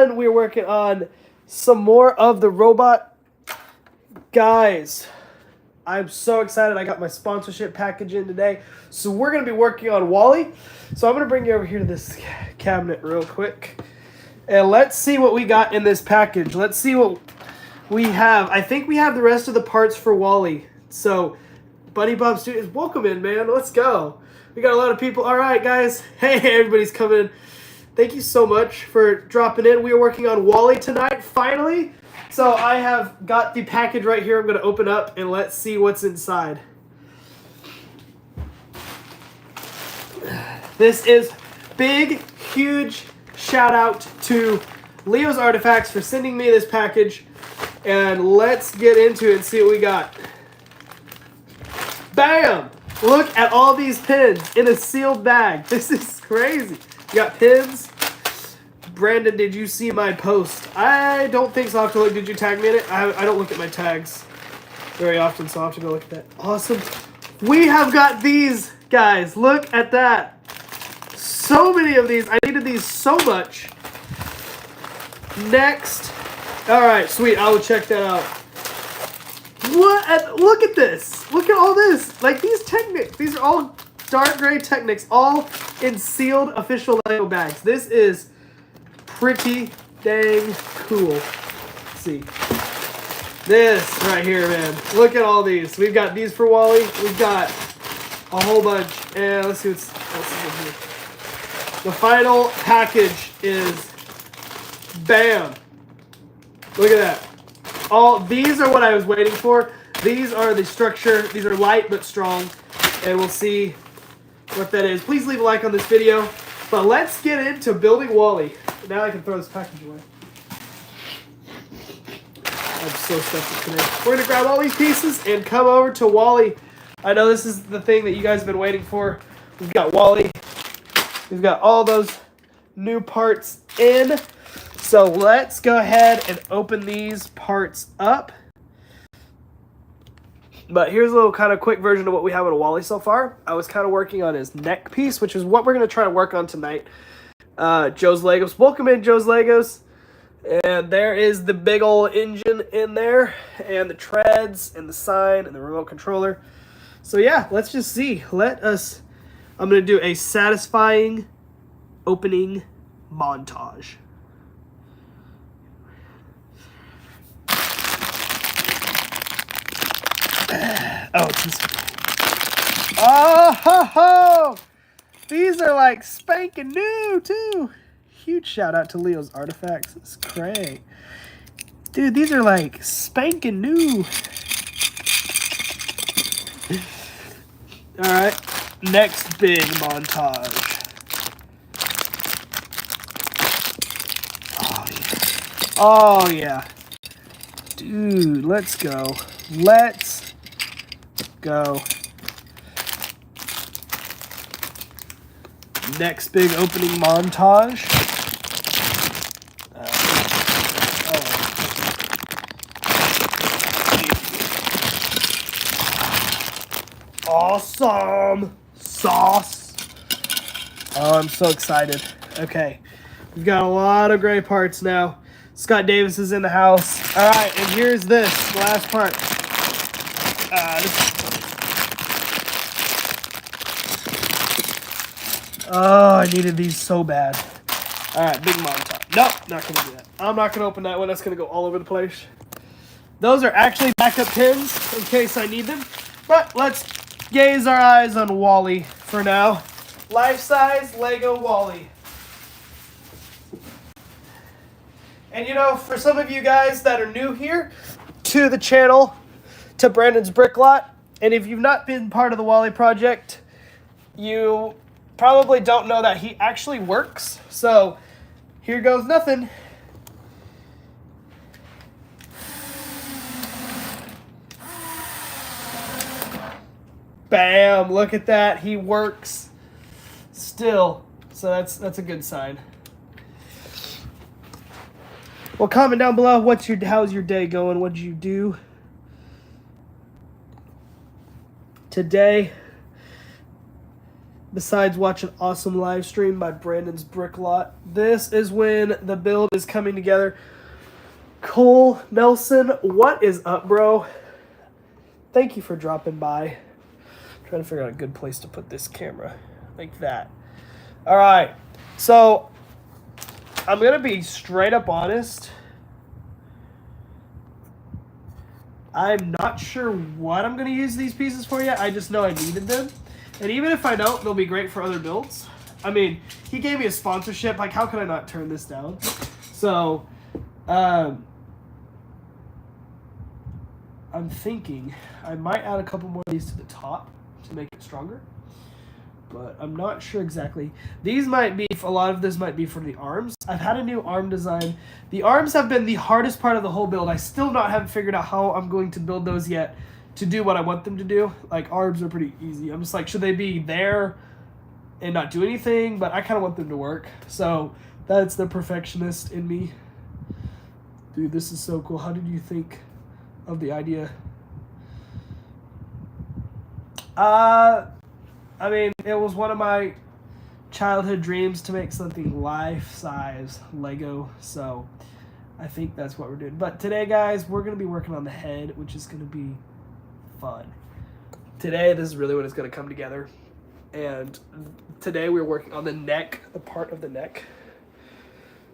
done. We're working on some more of the robot. Guys, I'm so excited. I got my sponsorship package in today. So we're going to be working on Wally. So I'm going to bring you over here to this cabinet real quick. And let's see what we got in this package. Let's see what we have. I think we have the rest of the parts for Wally. So, Bunny Bob Studios, welcome in, man. Let's go. We got a lot of people. All right, guys. Hey, everybody's coming in. Thank you so much for dropping in. We are working on Wally tonight, finally. So I have got the package right here. I'm going to open up and let's see what's inside. This is big, huge shout out to Leo's Artifacts for sending me this package. And let's get into it and see what we got. Bam! Look at all these pins in a sealed bag. This is crazy. You got pins. Brandon, did you see my post? I don't think so. I'll have to look. Did you tag me in it? I don't look at my tags very often, so I'll have to go look at that. Awesome. We have got these, guys. Look at that. So many of these. I needed these so much. Next. All right, sweet. I will check that out. What? Look at this. Look at all this. Like these Technics. These are all dark gray Technics, all in sealed official Lego bags. This is pretty dang cool. Let's see. This right here, man. Look at all these. We've got these for Wally. We've got a whole bunch. And let's see what's in here. The final package is bam. Look at that. All these are what I was waiting for. These are the structure. These are light but strong. And we'll see what that is. Please leave a like on this video. But let's get into building Wally. Now I can throw this package away. I'm so stuffed today. We're going to grab all these pieces and come over to Wally. I know this is the thing that you guys have been waiting for. We've got Wally. We've got all those new parts in. So let's go ahead and open these parts up. But here's a little kind of quick version of what we have in Wally so far. I was kind of working on his neck piece, which is what we're going to try to work on tonight. Joe's Legos. Welcome in, Joe's Legos. And there is the big old engine in there, and the treads, and the sign, and the remote controller. So yeah, let's just see. I'm going to do a satisfying opening montage. Oh, it's this one. Oh, ho, ho! These are like spanking new, too. Huge shout out to Leo's Artifacts. It's great. Dude, these are like spanking new. Alright, next big montage. Oh, yeah. Dude, let's go. Let's go. Next big opening montage. Awesome sauce. Oh, I'm so excited. Okay, we've got a lot of gray parts now. Scott Davis is in the house. All right, and here's this last part. Oh, I needed these so bad. All right, big montage. Nope, not going to do that. I'm not going to open that one. That's going to go all over the place. Those are actually backup pins in case I need them. But let's gaze our eyes on Wally for now. Life-size Lego Wally. And you know, for some of you guys that are new here to the channel, to Brandon's Brick Lot, and if you've not been part of the Wally project, you probably don't know that he actually works. So here goes nothing. Bam, look at that. He works still. So that's a good sign. Well, comment down below how's your day going? What did you do today? besides watch an awesome live stream by Brandon's Brick Lot. This is when the build is coming together. Cole Nelson, what is up, bro? Thank you for dropping by. I'm trying to figure out a good place to put this camera. Like that. All right. So, I'm going to be straight up honest. I'm not sure what I'm going to use these pieces for yet. I just know I needed them. And even if I don't, they'll be great for other builds. I mean, he gave me a sponsorship. Like, how could I not turn this down? So, I'm thinking I might add a couple more of these to the top to make it stronger. But I'm not sure exactly. These might be, a lot of this might be for the arms. I've had a new arm design. The arms have been the hardest part of the whole build. I still haven't figured out how I'm going to build those yet to do what I want them to do. Like, arms are pretty easy. I'm just like, should they be there and not do anything? But I kind of want them to work. So that's the perfectionist in me. Dude, this is so cool. How did you think of the idea? I mean, it was one of my childhood dreams to make something life-size Lego, so I think that's what we're doing. But today, guys, we're going to be working on the head, which is going to be fun. Today, this is really when it's going to come together. And today, we're working on the neck, the part of the neck.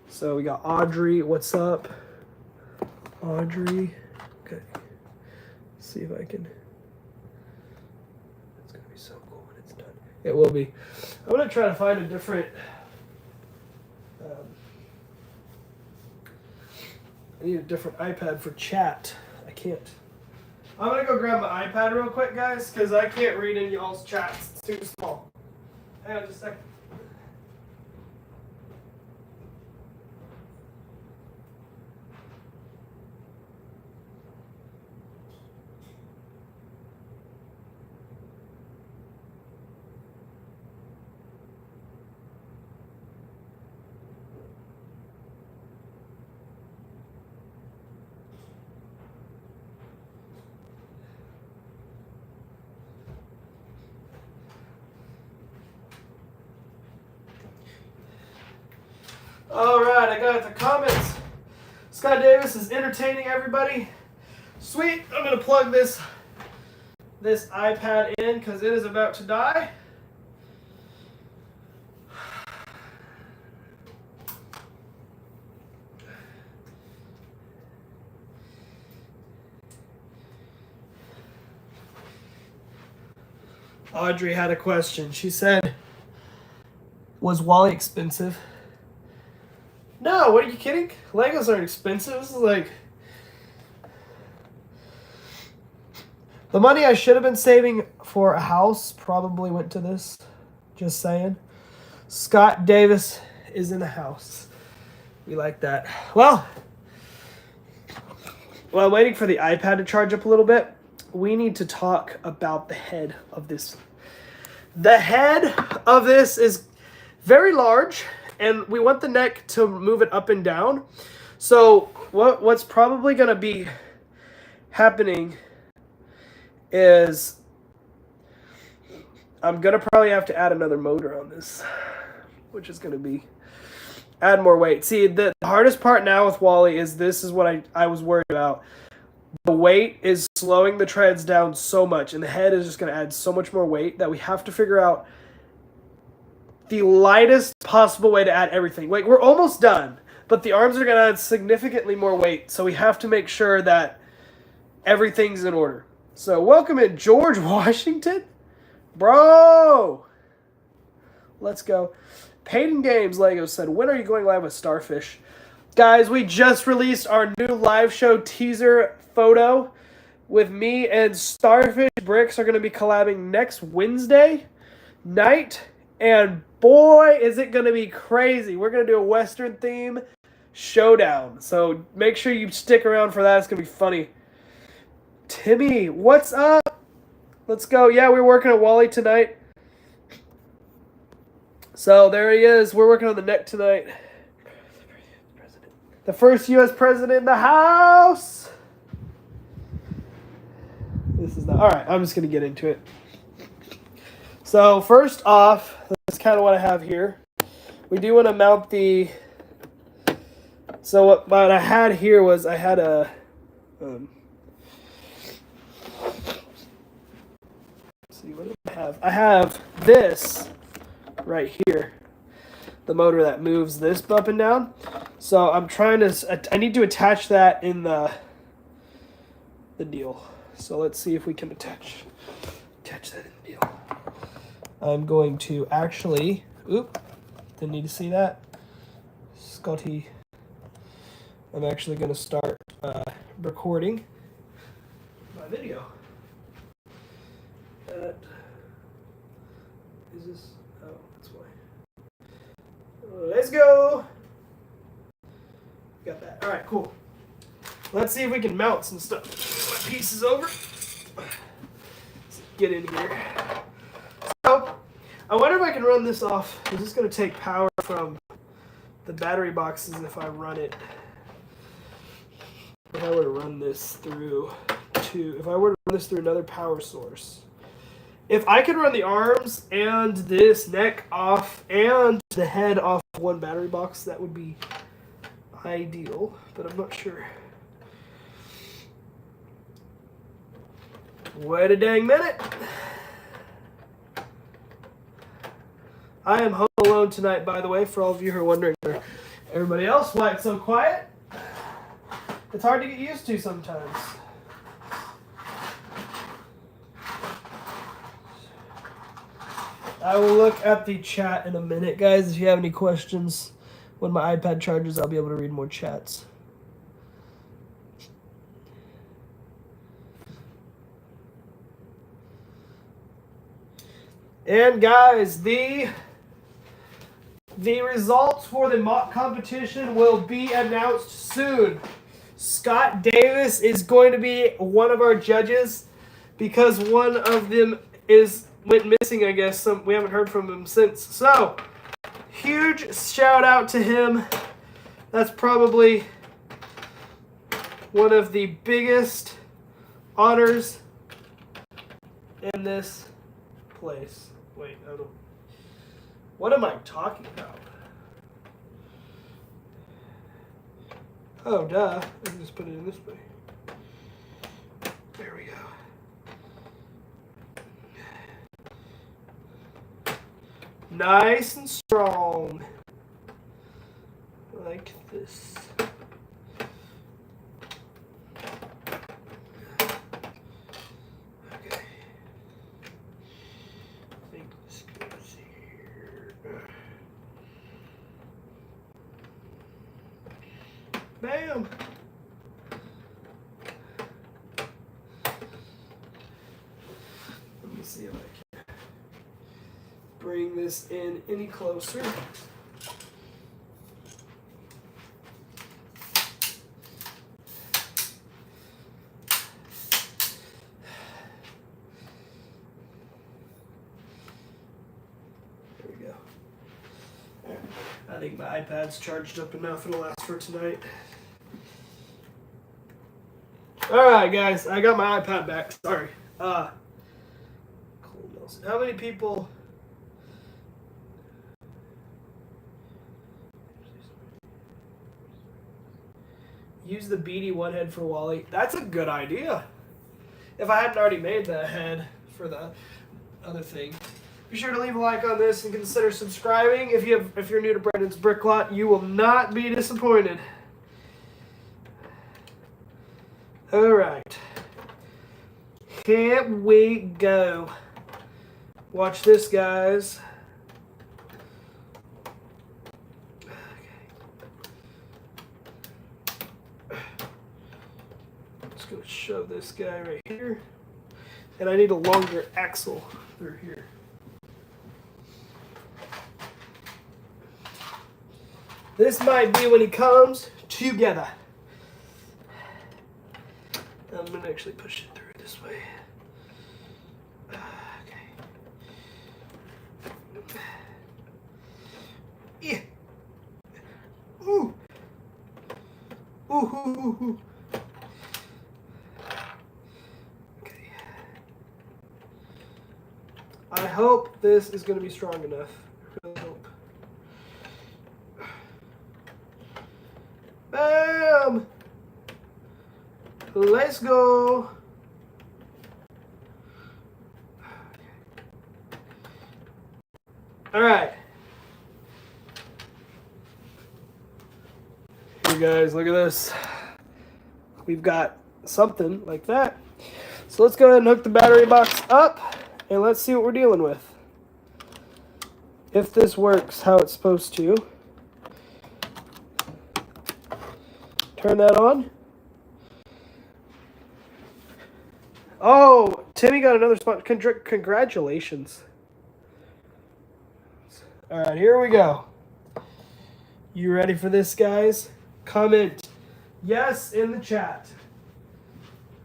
So we got Audrey. What's up? Audrey. Okay. Let's see if I can... so cool when it's done. It will be. I'm going to try to find a different... I need a different iPad for chat. I can't. I'm going to go grab my iPad real quick, guys, because I can't read in y'all's chats. It's too small. Hang on just a second. All right, I got the comments. Scott Davis is entertaining everybody. Sweet. I'm gonna plug this iPad in because it is about to die. Audrey had a question. She said, "Was Wally expensive?" No, what are you kidding? Legos aren't expensive. This is like... The money I should have been saving for a house probably went to this. Just saying. Scott Davis is in the house. We like that. Well, while I'm waiting for the iPad to charge up a little bit, we need to talk about the head of this. The head of this is very large. And we want the neck to move it up and down. So what's probably going to be happening is I'm going to probably have to add another motor on this, which is going to be add more weight. See, the hardest part now with Wally is this is what I was worried about. The weight is slowing the treads down so much, and the head is just going to add so much more weight that we have to figure out the lightest possible way to add everything. Like, we're almost done, but the arms are going to add significantly more weight, so we have to make sure that everything's in order. So, welcome in, George Washington. Bro! Let's go. Peyton Games Lego said, when are you going live with Starfish? Guys, we just released our new live show teaser photo with me, and Starfish Bricks are going to be collabing next Wednesday night. And boy, is it going to be crazy. We're going to do a Western theme showdown. So make sure you stick around for that. It's going to be funny. Timmy, what's up? Let's go. Yeah, we're working on Wally tonight. So there he is. We're working on the neck tonight. The first U.S. president in the house. This is not... All right, I'm just going to get into it. So first off, that's kind of what I have here. We do want to mount the. So what I had here was I had a. Let's see, what do I have? I have this right here, the motor that moves this up and down. So I'm trying to. I need to attach that in the deal. So let's see if we can attach that in the deal. I'm going to actually. Oop! Didn't need to see that. Scotty. I'm actually going to start recording my video. Is this? Oh, that's why. Let's go. Got that. All right, cool. Let's see if we can mount some stuff. My piece is over. Let's get in here. So, I wonder if I can run this off. Is this going to take power from the battery boxes if I run it? If I were to run this through another power source. If I could run the arms and this neck off and the head off one battery box, that would be ideal, but I'm not sure. Wait a dang minute. I am home alone tonight, by the way, for all of you who are wondering, everybody else, why it's so quiet. It's hard to get used to sometimes. I will look at the chat in a minute, guys. If you have any questions, when my iPad charges, I'll be able to read more chats. And guys, the results for the mock competition will be announced soon. Scott Davis is going to be one of our judges because one of them went missing, I guess. We haven't heard from him since. So, huge shout out to him. That's probably one of the biggest honors in this place. Wait, I don't. What am I talking about? Oh, duh. I can just put it in this way. There we go. Nice and strong. Like this. Okay. I think this goes here. Bam! Let me see if I can bring this in any closer. There we go. I think my iPad's charged up enough. It'll last for tonight. Alright, guys. I got my iPad back. Sorry. How many people... Use the BD1 head for Wally. That's a good idea. If I hadn't already made the head for the other thing. Be sure to leave a like on this and consider subscribing. If you're new to Brandon's Brick Lot, you will not be disappointed. All right. Here we go. Watch this, guys. Just gonna shove this guy right here. And I need a longer axle through here. This might be when he comes together. I'm going to actually push it through this way. Okay. Yeah. Ooh. Ooh, ooh, ooh, ooh. Okay. I hope this is going to be strong enough. I really hope. Bam! Let's go. All right. Here, guys, look at this. We've got something like that. So let's go ahead and hook the battery box up, and let's see what we're dealing with. If this works how it's supposed to. Turn that on. Oh, Timmy got another spot. Congratulations. All right, here we go. You ready for this, guys? Comment yes in the chat.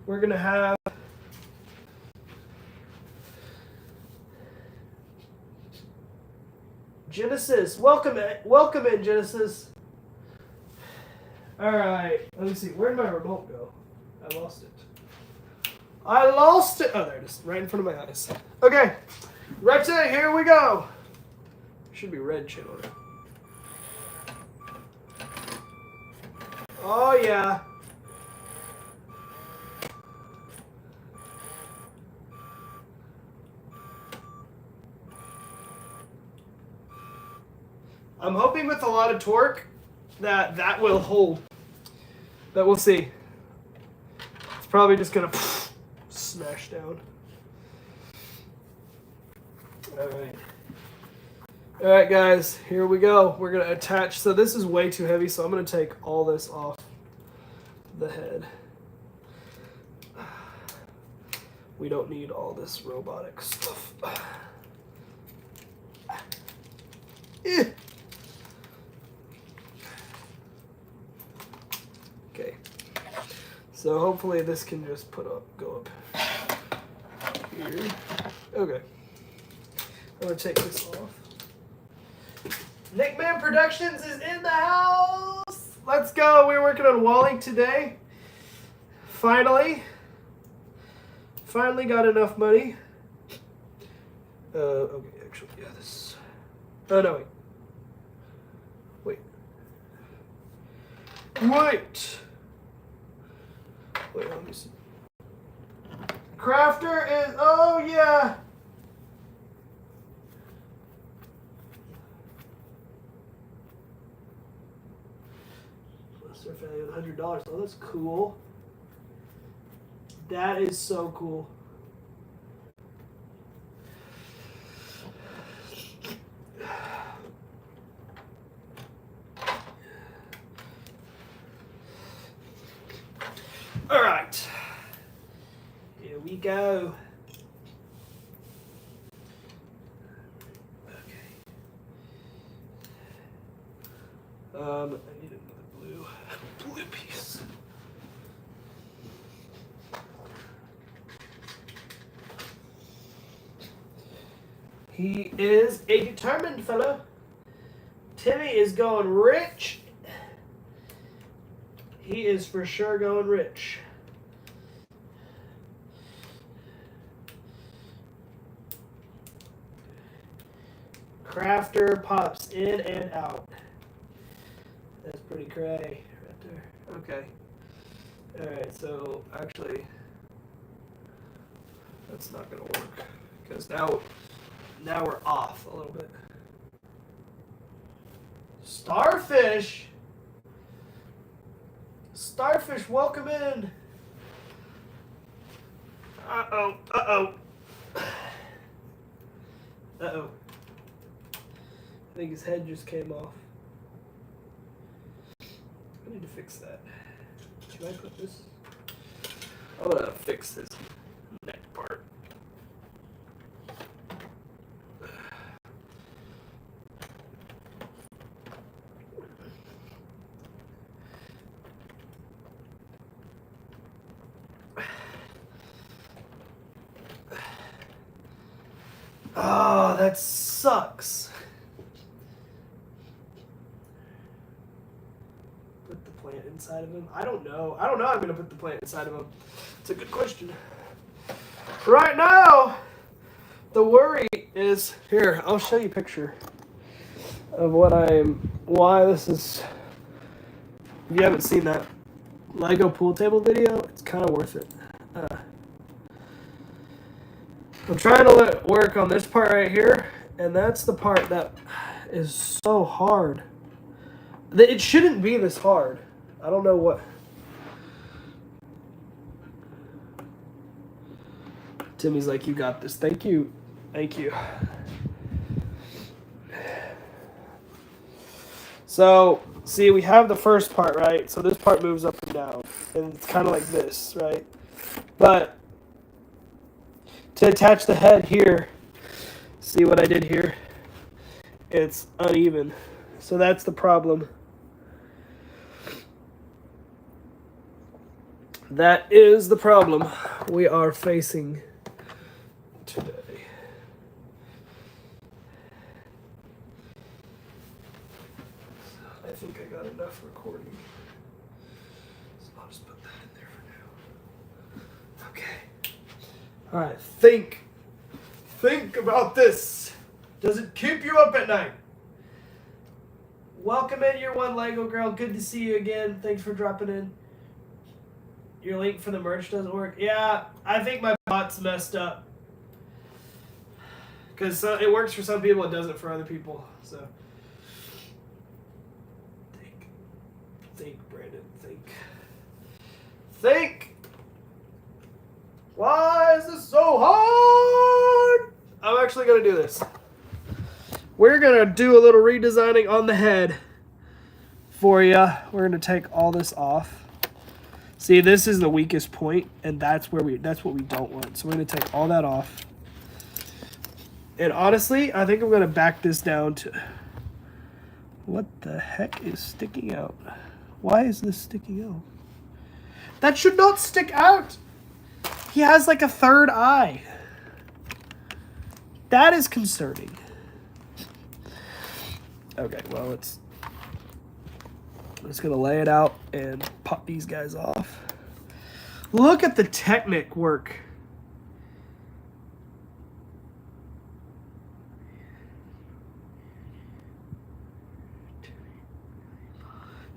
We're going to have Genesis. Welcome in, Genesis. All right, let me see. Where did my remote go? I lost it. Oh, there it is, right in front of my eyes. Okay, right there, here we go. Should be red channel now. Oh, yeah. I'm hoping with a lot of torque that will hold. But we'll see. It's probably just going to smash down. All right. All right, guys, here we go. We're going to attach. So this is way too heavy, so I'm going to take all this off the head. We don't need all this robotic stuff. Okay. So hopefully this can just go up here. Okay. I'm going to take this off. Nickman Productions is in the house. Let's go. We're working on Wally today. Finally got enough money. Okay, actually, yeah, this. Oh, no, wait. Wait, let me see. Crafter is, oh, yeah. Their value of $100. Oh, that's cool. That is so cool. All right. Here we go. Okay. I need another blue piece. He is a determined fellow. Timmy is going rich. He is for sure going rich. Crafter pops in and out. That's pretty cray right there. Okay. Alright, so actually that's not gonna work. Because now we're off a little bit. Starfish! Starfish, welcome in! Uh-oh, uh-oh. Uh-oh. I think his head just came off. I need to fix that. Can I put this? I'm gonna fix this neck part. Oh, that sucks. Put the plant inside of him? I don't know. I'm going to put the plant inside of him. It's a good question. Right now, The worry is, here, I'll show you a picture of why this is, if you haven't seen that Lego pool table video, it's kind of worth it. I'm trying to let it work on this part right here, and that's the part that is so hard. It shouldn't be this hard. I don't know what. Timmy's like, you got this. Thank you. Thank you. So, see, we have the first part, right? So this part moves up and down, and it's kind of like this, right? But to attach the head here, see what I did here? It's uneven. So that's the problem. That is the problem we are facing today. I think I got enough recording. So I'll just put that in there for now. Okay. All right, think about this. Does it keep you up at night? Welcome in, Year 1 Lego Girl. Good to see you again. Thanks for dropping in. Your link for the merch doesn't work. Yeah, I think my bot's messed up. Because it works for some people, it doesn't for other people. So, think, Brandon, think. Why is this so hard? I'm actually going to do this. We're going to do a little redesigning on the head for you. We're going to take all this off. See, this is the weakest point, and that's what we don't want. So we're going to take all that off. And honestly, I think I'm going to back this down to... What the heck is sticking out? Why is this sticking out? That should not stick out! He has like a third eye. That is concerning. Okay, well, I'm just going to lay it out and pop these guys off. Look at the Technic work.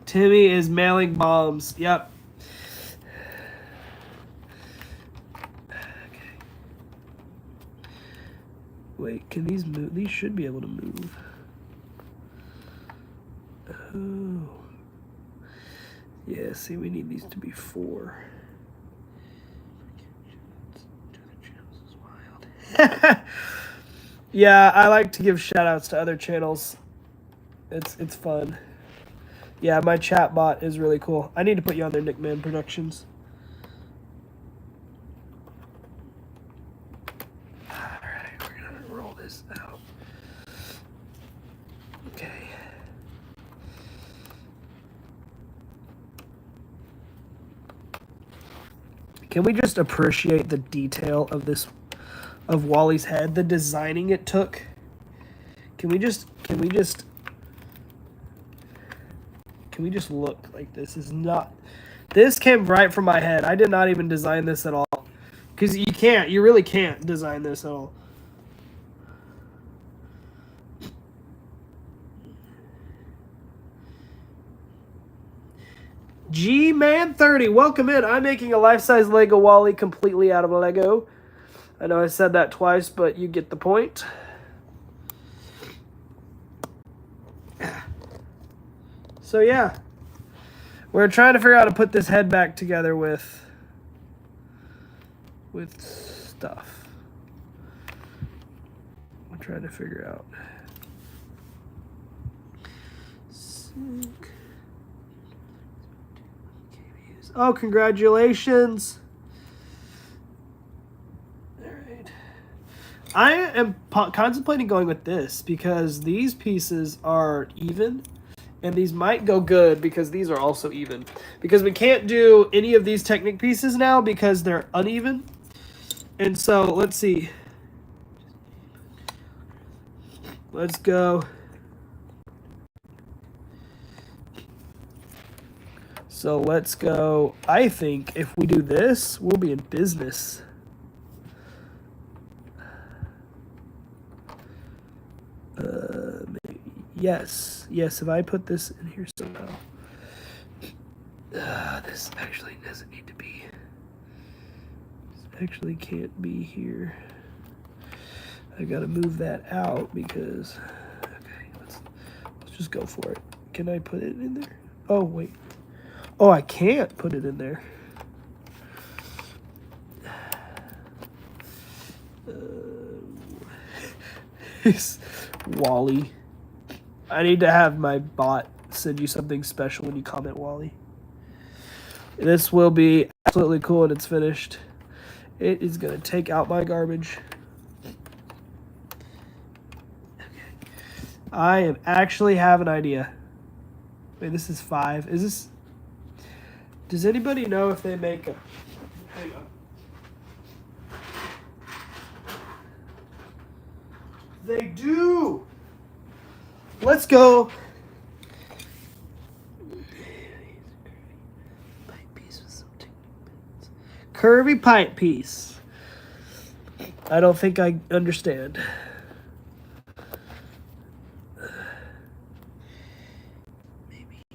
Timmy is mailing bombs. Yep. Okay. Wait, can these move? These should be able to move. Oh. Yeah, see, we need these to be 4. Yeah, I like to give shout outs to other channels. It's fun. Yeah, my chat bot is really cool. I need to put you on there, Nickman Productions. Alright, we're gonna roll this out. Okay. Can we just appreciate the detail of this, of Wally's head, the designing it took? Can we just look like this is not, this came right from my head. I did not even design this at all. Because you really can't design this at all. G-Man30, welcome in. I'm making a life-size Lego Wally completely out of Lego. I know I said that twice, but you get the point. So yeah, we're trying to figure out how to put this head back together with stuff. I'm trying to figure out. Sync. Oh, congratulations. All right. I am contemplating going with this because these pieces are even and these might go good because these are also even. Because we can't do any of these Technic pieces now because they're uneven. And so, let's see. Let's go. So let's go. I think if we do this, we'll be in business. Yes. Yes, if I put this in here somehow. This actually doesn't need to be. This actually can't be here. I gotta move that out because. Okay, let's just go for it. Can I put it in there? Oh wait. Oh, I can't put it in there. Wally. I need to have my bot send you something special when you comment Wally. This will be absolutely cool when it's finished. It is going to take out my garbage. Okay. I actually have an idea. Wait, this is 5. Is this... Does anybody know if they make a... Hang on. They do! Let's go. Curvy pipe piece. I don't think I understand. Maybe.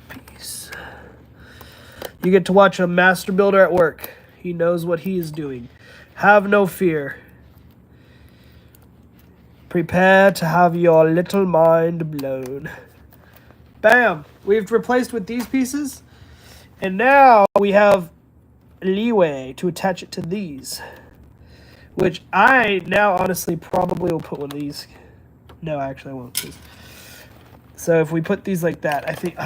Piece. You get to watch a master builder at work. He knows what he is doing. Have no fear. Prepare to have your little mind blown. Bam! We've replaced with these pieces. And now we have leeway to attach it to these. Which I now honestly probably will put one of these. No, actually I won't. So if we put these like that, I think.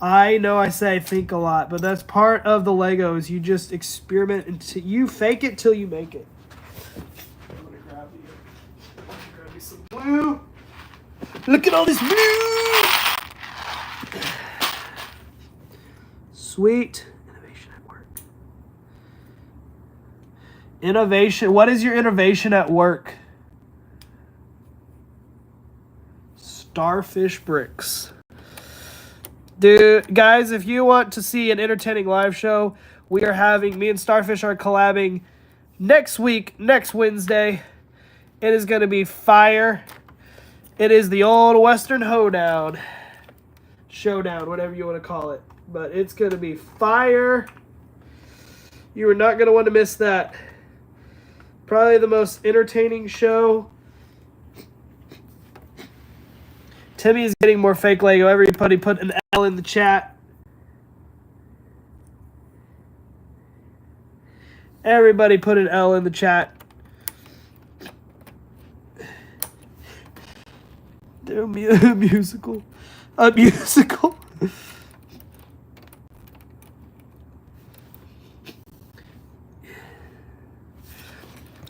I know I say I think a lot, but that's part of the Legos. You just experiment until you fake it till you make it. Grab me some blue. Look at all this blue. Sweet. Innovation at work. Innovation. What is your innovation at work? Starfish bricks. Dude, guys, if you want to see an entertaining live show, me and Starfish are collabing next week, next Wednesday. It is going to be fire. It is the old Western Hoedown. Showdown, whatever you want to call it. But it's going to be fire. You are not going to want to miss that. Probably the most entertaining show. Timmy is getting more fake Lego. Everybody put an L in the chat. Everybody put an L in the chat. They're a musical. A musical.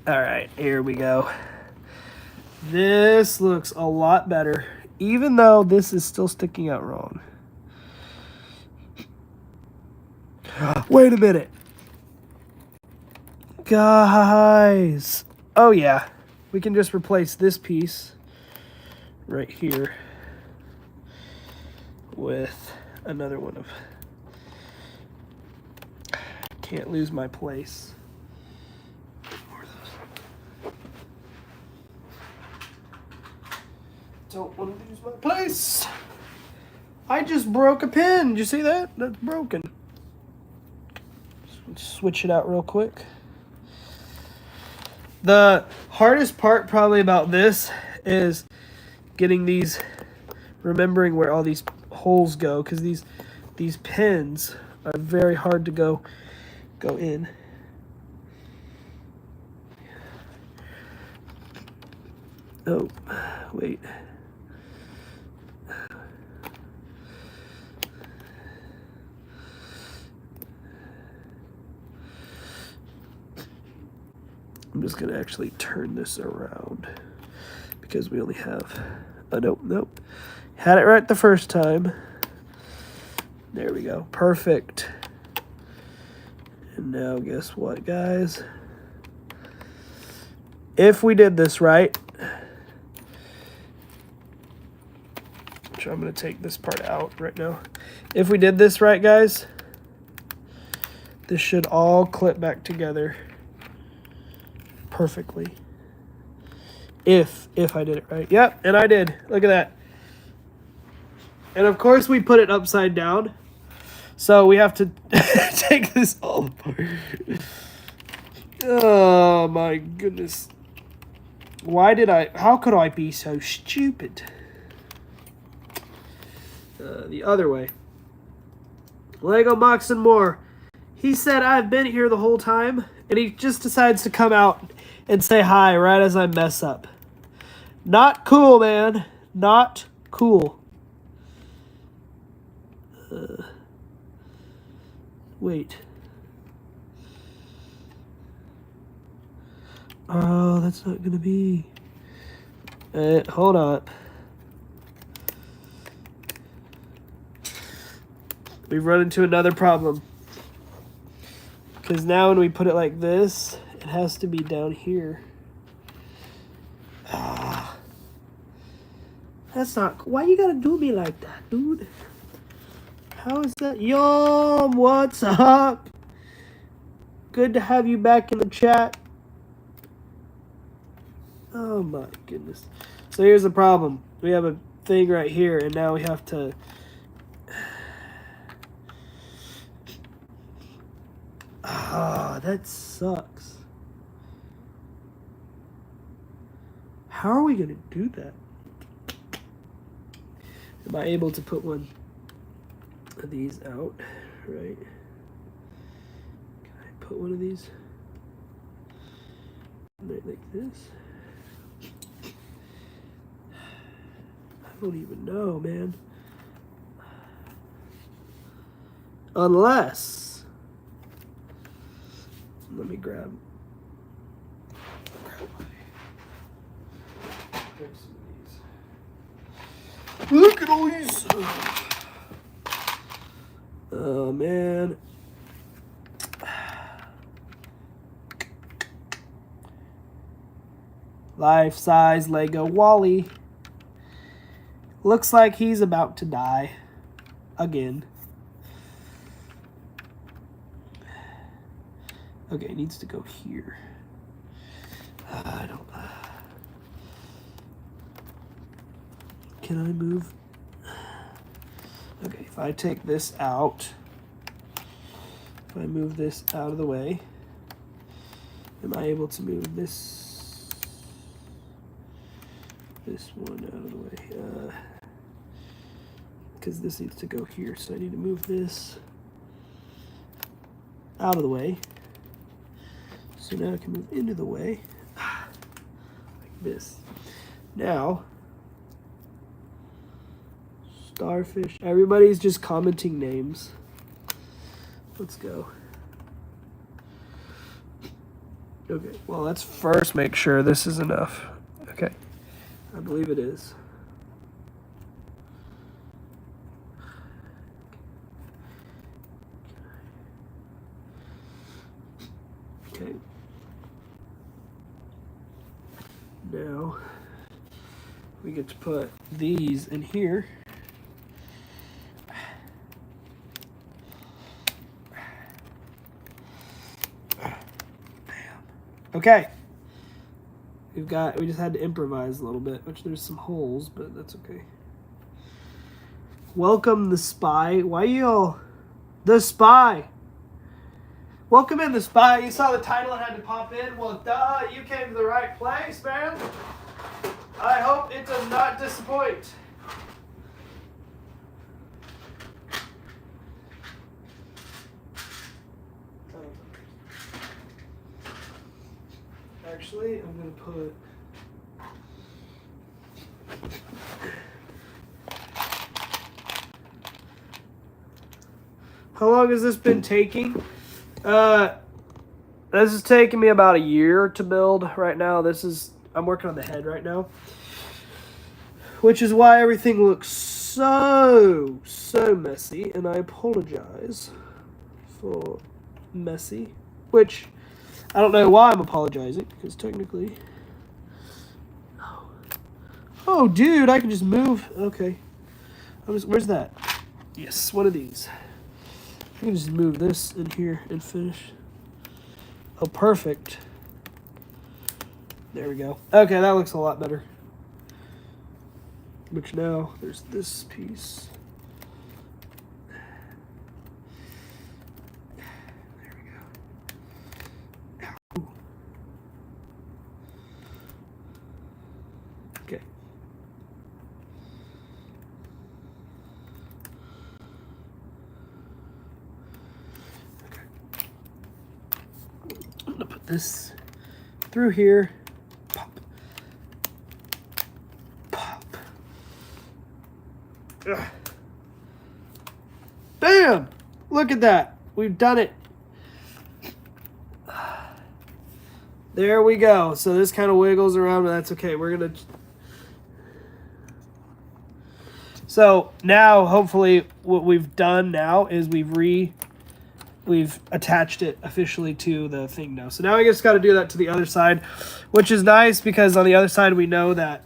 All right, here we go. This looks a lot better, even though this is still sticking out wrong. Wait a minute. Guys. Oh, yeah. We can just replace this piece right here with another one of... Can't lose my place. Don't want to lose my place. I just broke a pin. Did you see that? That's broken. Switch it out real quick. The hardest part probably about this is getting these, remembering where all these holes go, because these pins are very hard to go in. Oh, wait. I'm just going to actually turn this around because we only have... Oh, nope. Had it right the first time. There we go. Perfect. And now guess what, guys? If we did this right... Which I'm going to take this part out right now. If we did this right, guys, this should all clip back together perfectly. If I did it right. Yep, and I did. Look at that. And of course we put it upside down. So we have to take this all apart. Oh my goodness. How could I be so stupid? The other way. Lego Mox and More. He said I've been here the whole time, and he just decides to come out and say hi right as I mess up. Not cool, man. Not cool. Wait. Oh, that's not gonna be. Hold up. We've run into another problem. Because now when we put it like this, it has to be down here. Ah. That's not... Why you gotta do me like that, dude? How is that? Yum, what's up? Good to have you back in the chat. Oh my goodness. So here's the problem. We have a thing right here, and now we have to... Ah, that sucks. How are we going to do that? Am I able to put one of these out? Right. Can I put one of these right like this? I don't even know, man. Unless... Let me grab some of these. Look at all these. Oh, man. Life-size Lego Wally. Looks like he's about to die. Again. Okay, it needs to go here. I don't... Can I move? Okay, if I take this out, if I move this out of the way, am I able to move this one out of the way? Because this needs to go here, so I need to move this out of the way. So now I can move into the way, like this. Now, starfish. Everybody's just commenting names. Let's go. Okay, well, let's first make sure this is enough. Okay, I believe it is. Okay. Now, we get to put these in here. Okay. We just had to improvise a little bit, which there's some holes, but that's okay. Welcome the spy. Why y'all? The spy. Welcome in the spy. You saw the title and had to pop in. Well, duh, you came to the right place, man. I hope it does not disappoint. Actually, I'm going to put... How long has this been taking? This is taking me about a year to build right now. I'm working on the head right now. Which is why everything looks so messy. And I apologize for messy. Which, I don't know why I'm apologizing. Because technically... Oh, dude, I can just move. Okay. Where's that? Yes, one of these. I can just move this in here and finish. Oh, perfect. There we go. Okay, that looks a lot better. Which now, there's this piece. There we go. Ow. Okay. I'm gonna put this through here. Pop. Pop. Ugh. Bam! Look at that. We've done it. There we go. So this kind of wiggles around, but that's okay. We're gonna. So now, hopefully, what we've done now is we've attached it officially to the thing now. So now we just got to do that to the other side, which is nice because on the other side we know that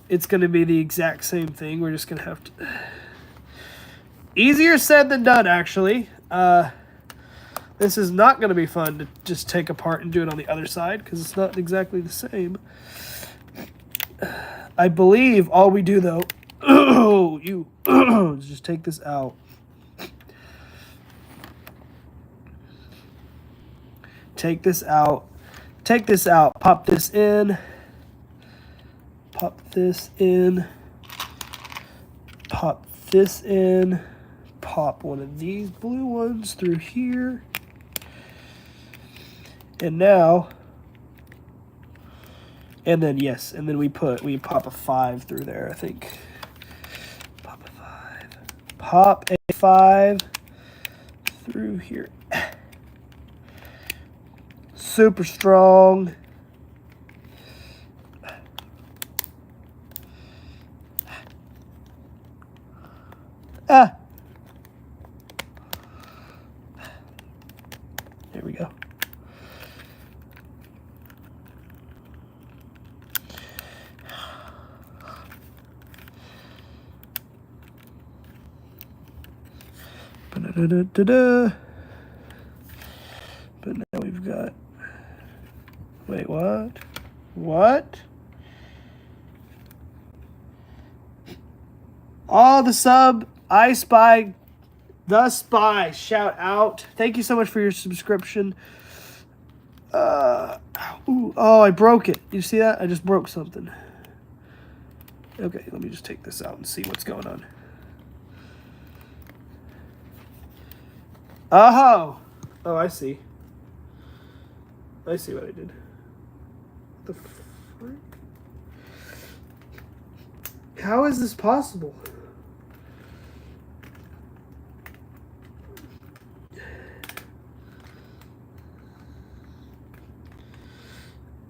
it's going to be the exact same thing. We're just going to have to... Easier said than done, actually. This is not going to be fun to just take apart and do it on the other side because it's not exactly the same. I believe all we do, though... is just take this out. Take this out. Take this out. Pop this in. Pop this in. Pop this in. Pop one of these blue ones through here. And now, and then yes, and then we pop a 5 through there, I think. Pop a 5. Pop a 5 through here. Super strong. Ah. There we go. Ba-da-da-da-da-da. But now we've got... Wait, what? What? Oh, the sub. I Spy. The Spy. Shout out. Thank you so much for your subscription. Ooh, oh, I broke it. You see that? I just broke something. Okay, let me just take this out and see what's going on. Oh! Oh, I see. I see what I did. The frick? How is this possible?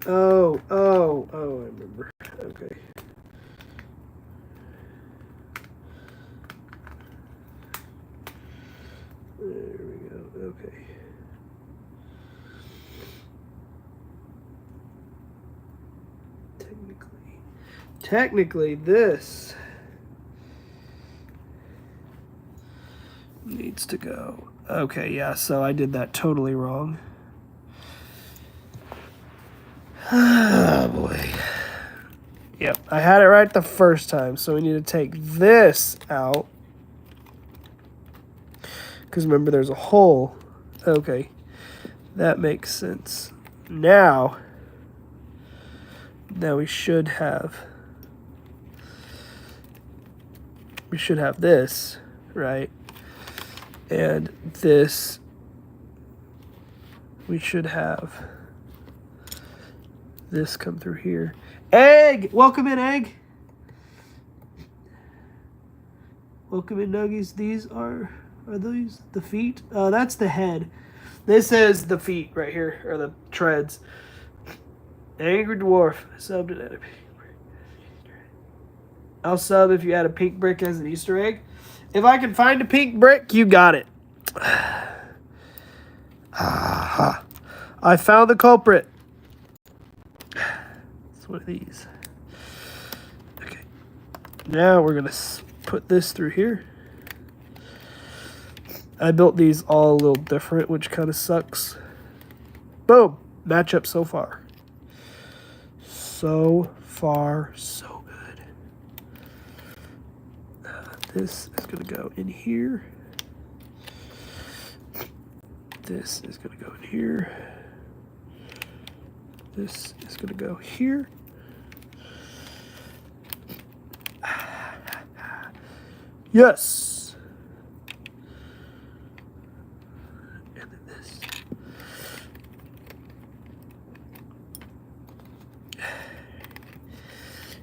Oh, I remember. Okay. There we go. Okay. Technically, this needs to go. Okay, yeah, so I did that totally wrong. Oh, boy. Yep, I had it right the first time, so we need to take this out. Because remember, there's a hole. Okay, that makes sense. Now we should have... We should have this, right? And this, we should have this come through here. Egg! Welcome in, Egg. Welcome in, Nuggies. These are these the feet? That's the head. This is the feet right here, or the treads. Angry Dwarf subbed it at a pink brick. I'll sub if you add a pink brick as an Easter egg. If I can find a pink brick, you got it. Aha. I found the culprit. It's one of these. Okay. Now we're going to put this through here. I built these all a little different, which kind of sucks. Boom. Matchup so far. so far, so good. This is going to go in here. This is going to go in here. This is going to go here. Yes. And then this.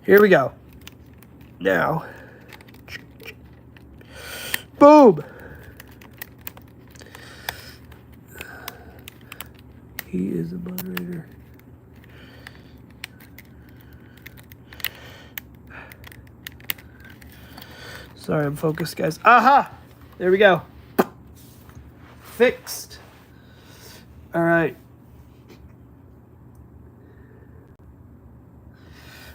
Here we go. Now. Boom. He is a moderator. Sorry, I'm focused, guys. Aha! There we go. Fixed. All right.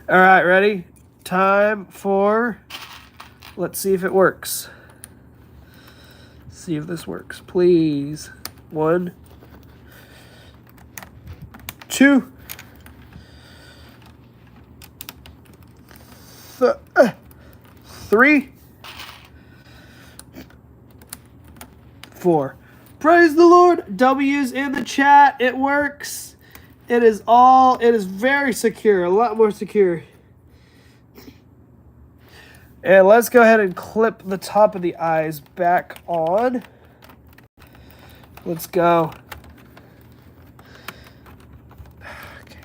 All right, ready? Time for... Let's see if it works. See if this works, please. 1, 2, 3, 4. Praise the Lord. W's in the chat. It works. It is very secure. A lot more secure. And let's go ahead and clip the top of the eyes back on. Let's go. Okay.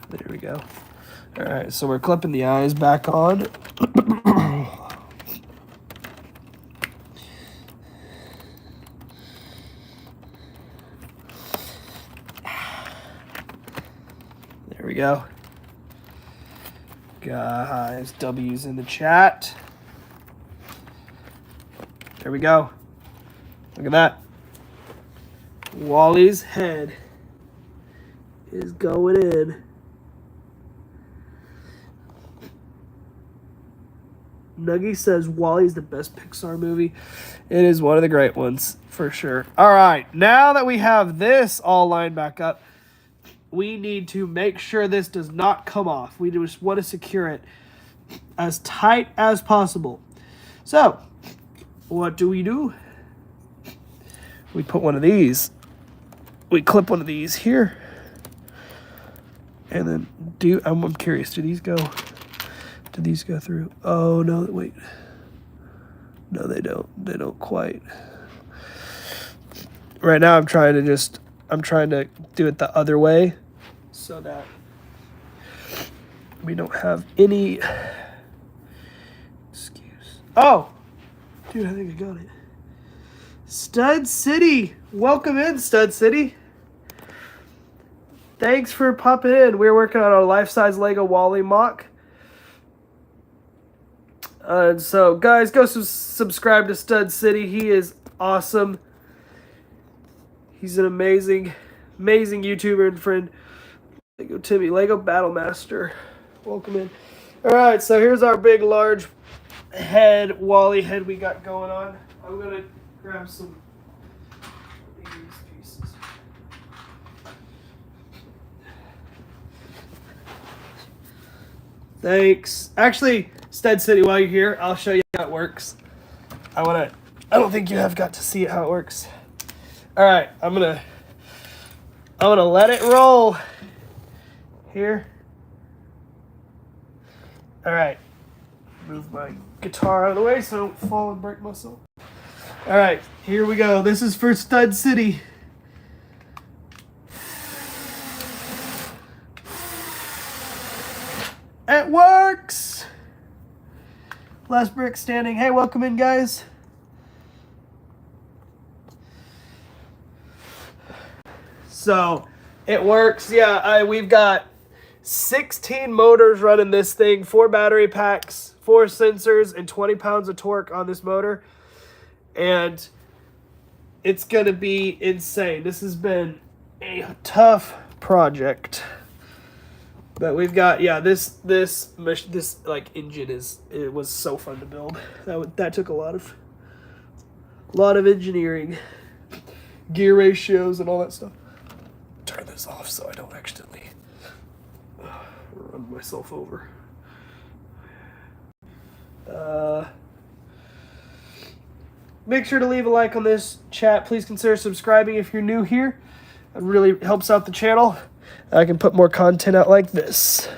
There we go. All right, so we're clipping the eyes back on. There we go. Guys, W's in the chat. There we go. Look at that. Wally's head is going in. Nuggy says Wally's the best Pixar movie. It is one of the great ones, for sure. All right, now that we have this all lined back up, we need to make sure this does not come off. We just want to secure it as tight as possible. So, what do? We put one of these. We clip one of these here. And then I'm curious, do these go through? Oh, no, wait. No, they don't. They don't quite. Right now I'm trying to do it the other way so that we don't have any excuse. Oh, dude, I think I got it. Stud City. Welcome in, Stud City. Thanks for popping in. We're working on our life-size Lego Wally mock. And so, guys, go subscribe to Stud City. He is awesome. He's an amazing YouTuber and friend. Lego Timmy, Lego Battle Master. Welcome in. All right, so here's our big, large head, Wally head we got going on. I'm going to grab some of these pieces. Thanks. Actually, Stud City, while you're here, I'll show you how it works. I don't think you have got to see how it works. All right, I'm gonna let it roll here. All right, move my guitar out of the way so I don't fall and break myself. All right, here we go. This is for Stud City. It works. Last brick standing. Hey, welcome in, guys. So it works. Yeah, we've got 16 motors running this thing, 4 battery packs, 4 sensors, and 20 pounds of torque on this motor. And it's going to be insane. This has been a tough project. But we've got, yeah, this like engine it was so fun to build. That took a lot of engineering, gear ratios and all that stuff. Turn this off so I don't accidentally run myself over. Make sure to leave a like on this, chat. Please consider subscribing if you're new here. It really helps out the channel. I can put more content out like this.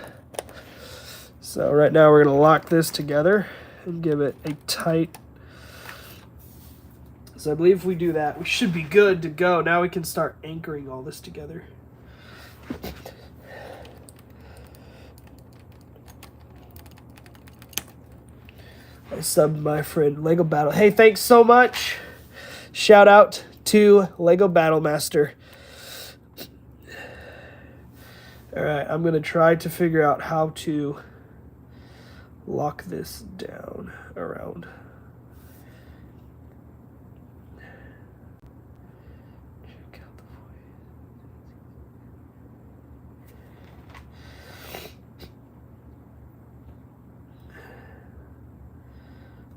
So right now we're going to lock this together and give it a tight. So I believe if we do that, we should be good to go. Now we can start anchoring all this together. I subbed my friend Lego Battle. Hey, thanks so much. Shout out to Lego Battle Master. All right, I'm going to try to figure out how to lock this down around.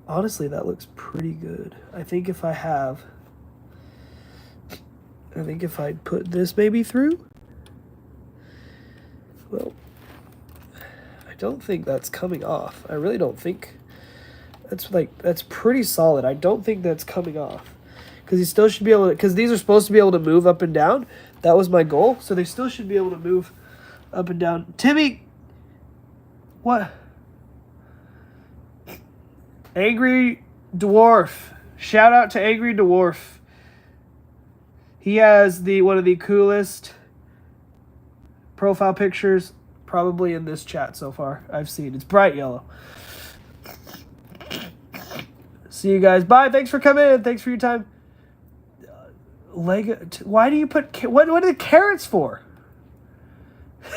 Honestly, that looks pretty good. I think if I put this maybe through. Well, I don't think that's coming off. I really don't think. That's pretty solid. I don't think that's coming off. Because he still should be able to, because these are supposed to be able to move up and down. That was my goal. So they still should be able to move up and down. Timmy, what? Angry Dwarf. Shout out to Angry Dwarf. He has one of the coolest profile pictures probably in this chat so far I've seen. It's bright yellow. See you guys. Bye. Thanks for coming in. Thanks for your time. Lego. Why do you put what are the carrots for?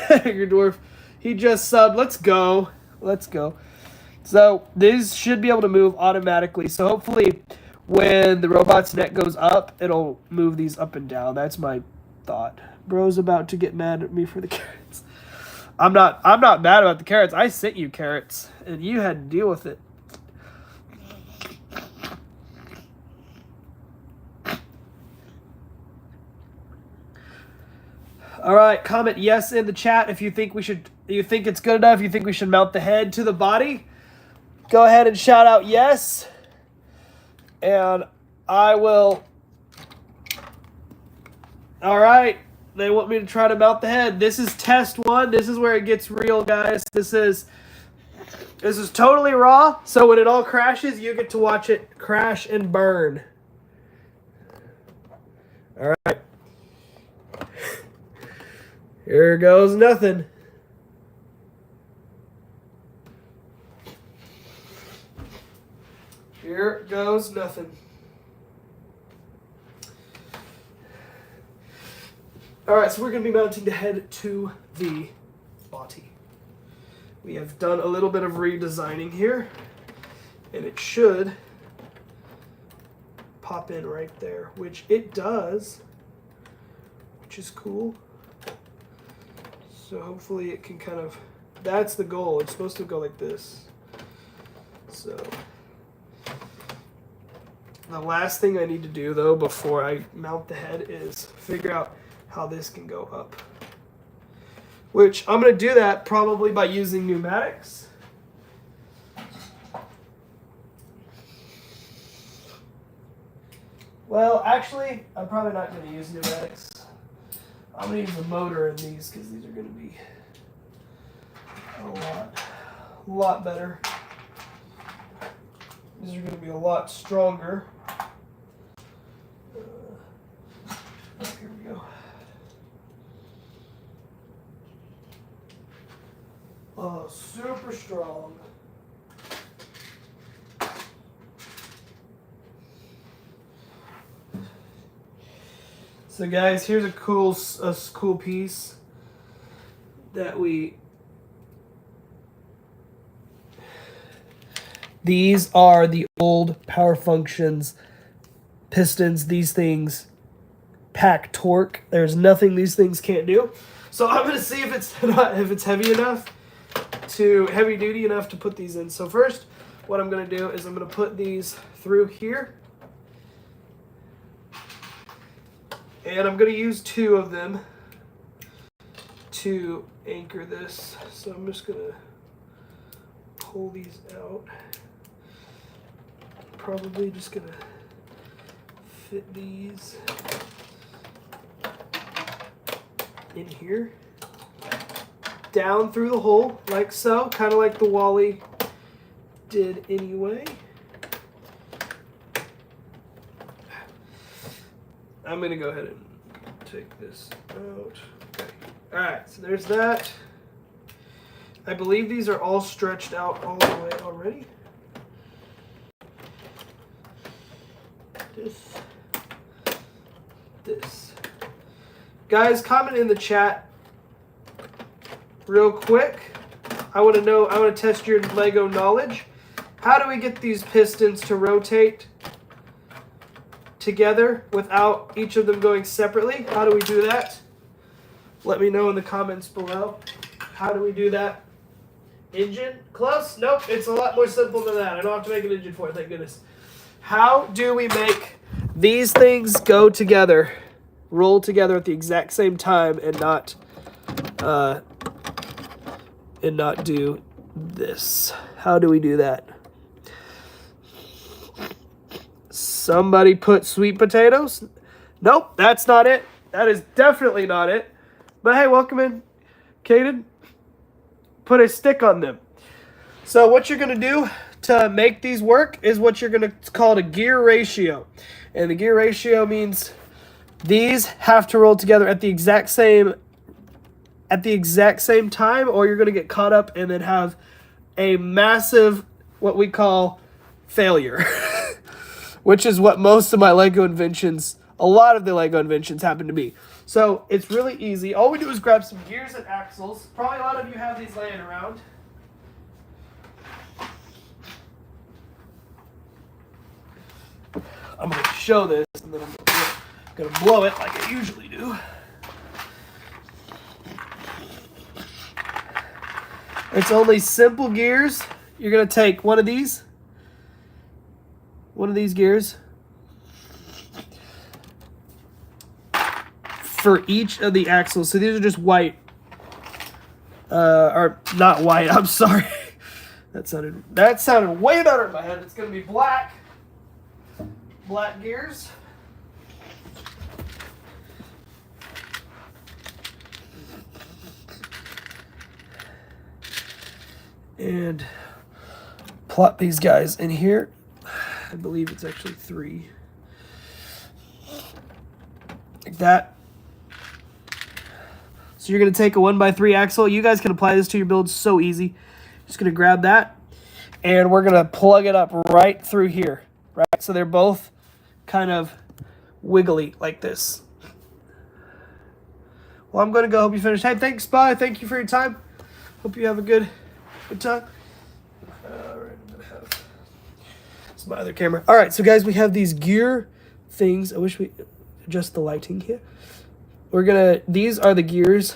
Angry Dwarf. He just subbed. Let's go. Let's go. So these should be able to move automatically. So hopefully when the robot's neck goes up, it'll move these up and down. That's my thought. Bro's about to get mad at me for the carrots. I'm not mad about the carrots. I sent you carrots and you had to deal with it. All right, comment yes in the chat if you think it's good enough, you think we should mount the head to the body. Go ahead and shout out yes. And I will. All right. They want me to try to mount the head. This is test one. This is where it gets real, guys. This is totally raw. So when it all crashes, you get to watch it crash and burn. All right. Here goes nothing. Here goes nothing. All right, so we're going to be mounting the head to the body. We have done a little bit of redesigning here, and it should pop in right there, which it does, which is cool. So hopefully it can kind of, that's the goal. It's supposed to go like this. So the last thing I need to do, though, before I mount the head is figure out how this can go up. Which I'm going to do that probably by using pneumatics. Well, actually, I'm probably not going to use pneumatics. I'm going to use a motor in these because these are going to be a lot better. These are going to be a lot stronger. Here we go. Oh, super strong. So guys, here's a cool piece that these are the old Power Functions pistons. These things pack torque. There's nothing these things can't do. So I'm going to see if it's heavy enough heavy duty enough to put these in. So first, what I'm going to do is I'm going to put these through here. And I'm going to use 2 of them to anchor this. So I'm just going to pull these out. Probably just going to fit these in here. Down through the hole, like so. Kind of like the Wally did anyway. I'm going to go ahead and take this out. Okay. Alright, so there's that. I believe these are all stretched out all the way already. This. Guys, comment in the chat real quick. I want to test your Lego knowledge. How do we get these pistons to rotate together without each of them going separately? How do we do that? Let me know in the comments below. How do we do that? Engine? Close? Nope, it's a lot more simple than that. I don't have to make an engine for it, thank goodness. How do we make these things go together, roll together at the exact same time and not do this? How do we do that? Somebody put sweet potatoes? Nope, that's not it. That is definitely not it. But hey, welcome in, Caden. Put a stick on them. So what you're going to do to make these work is what you're going to call a gear ratio. And the gear ratio means these have to roll together at the exact same time, or you're going to get caught up and then have a massive, what we call, failure. Which is what most of my Lego inventions, a lot of the Lego inventions happen to be. So it's really easy. All we do is grab some gears and axles. Probably a lot of you have these laying around. I'm going to show this, and then I'm going to blow it like I usually do. It's only simple gears. You're going to take one of these gears for each of the axles. So these are just white, or not white, I'm sorry. That sounded way better in my head. It's going to be black gears. And plot these guys in here. I believe it's actually 3. Like that. So you're going to take a 1x3 axle. You guys can apply this to your build so easy. Just going to grab that. And we're going to plug it up right through here. Right? So they're both kind of wiggly like this. Well, I'm going to go. Hope you finished. Hey, thanks, bye. Thank you for your time. Hope you have a good time. All right, I'm going to have... my other camera. All right, so guys, we have these gear things. I wish we adjust the lighting here. These are the gears.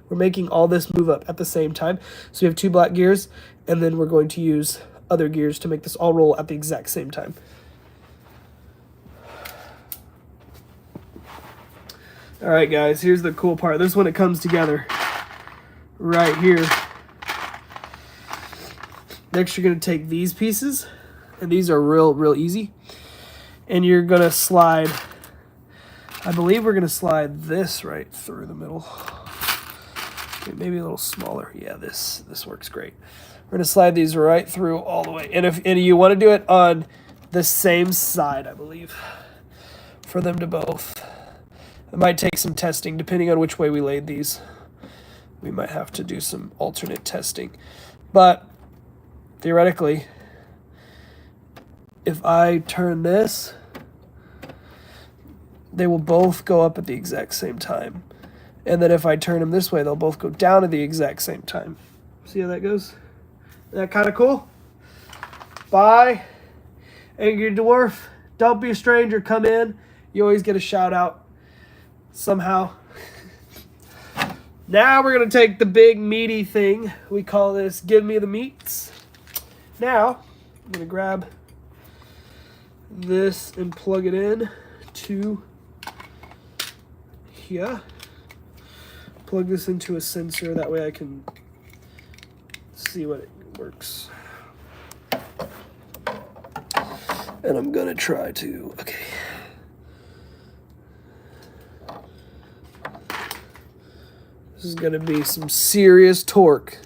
We're making all this move up at the same time. So we have 2 black gears, and then we're going to use other gears to make this all roll at the exact same time. All right, guys, here's the cool part. This is when it comes together right here. Next, you're going to take these pieces. And these are real easy. And you're going to slide, I believe we're going to slide this right through the middle. Okay, maybe a little smaller. Yeah, this works great. We're going to slide these right through all the way. And you want to do it on the same side, I believe, for them to both. It might take some testing depending on which way we laid these. We might have to do some alternate testing. But theoretically, if I turn this, they will both go up at the exact same time. And then if I turn them this way, they'll both go down at the exact same time. See how that goes? Isn't that kind of cool? Bye, Angry Dwarf. Don't be a stranger. Come in. You always get a shout out. somehow. Now we're going to take the big meaty thing. We call this Give Me the Meats. Now, I'm going to grab this and plug it in to here. Plug this into a sensor. That way I can see what it works. And I'm going to try to... Okay. This is going to be some serious torque.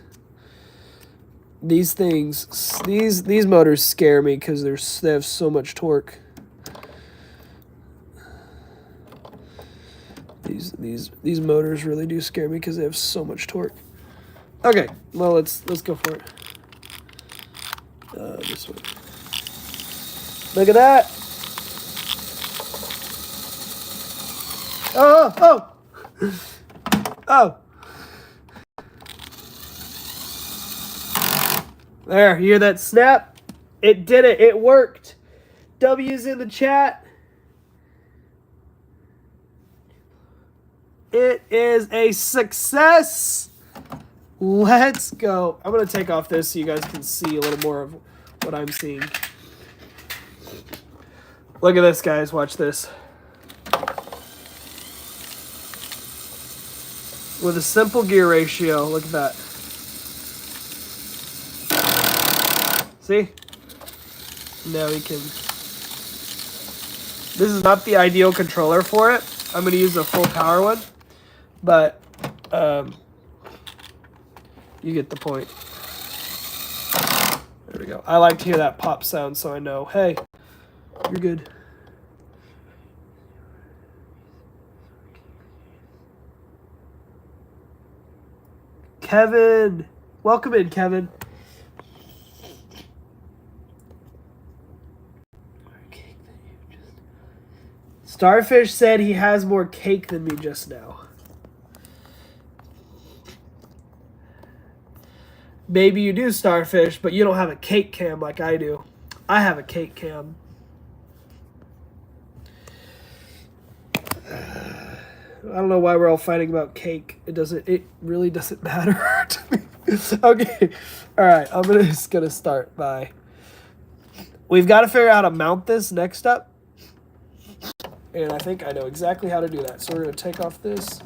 These things, these motors scare me because they have so much torque. These motors really do scare me because they have so much torque. Okay, well let's go for it. This one. Look at that. Oh. There, you hear that snap? It did it. It worked. W's in the chat. It is a success. Let's go. I'm going to take off this so you guys can see a little more of what I'm seeing. Look at this, guys. Watch this. With a simple gear ratio, look at that. See? Now we can... This is not the ideal controller for it. I'm going to use a full power one. But, you get the point. There we go. I like to hear that pop sound so I know, hey, you're good. Kevin! Welcome in, Kevin. Starfish said he has more cake than me just now. Maybe you do, Starfish, but you don't have a cake cam like I do. I have a cake cam. I don't know why we're all fighting about cake. It really doesn't matter to me. Okay. All right. I'm just going to start by... We've got to figure out how to mount this next up. And I think I know exactly how to do that. So we're going to take off this.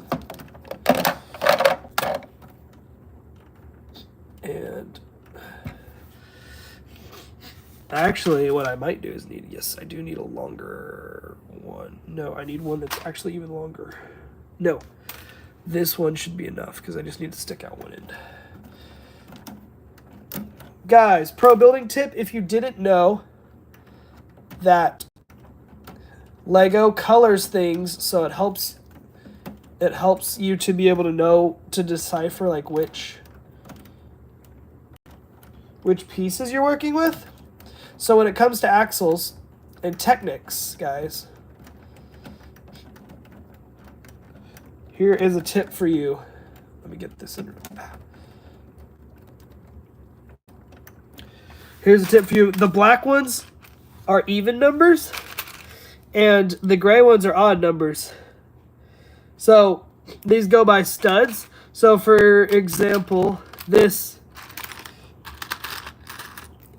And actually, what I might do is yes, I do need a longer one. No, I need one that's actually even longer. No, this one should be enough because I just need to stick out one end. Guys, pro building tip, if you didn't know that Lego colors things, so it helps you to be able to know, to decipher like which pieces you're working with. So when it comes to axles and Technics, guys, here is a tip for you. Let me get this in. Here's a tip for you. The black ones are even numbers, and the gray ones are odd numbers. So these go by studs. So for example, this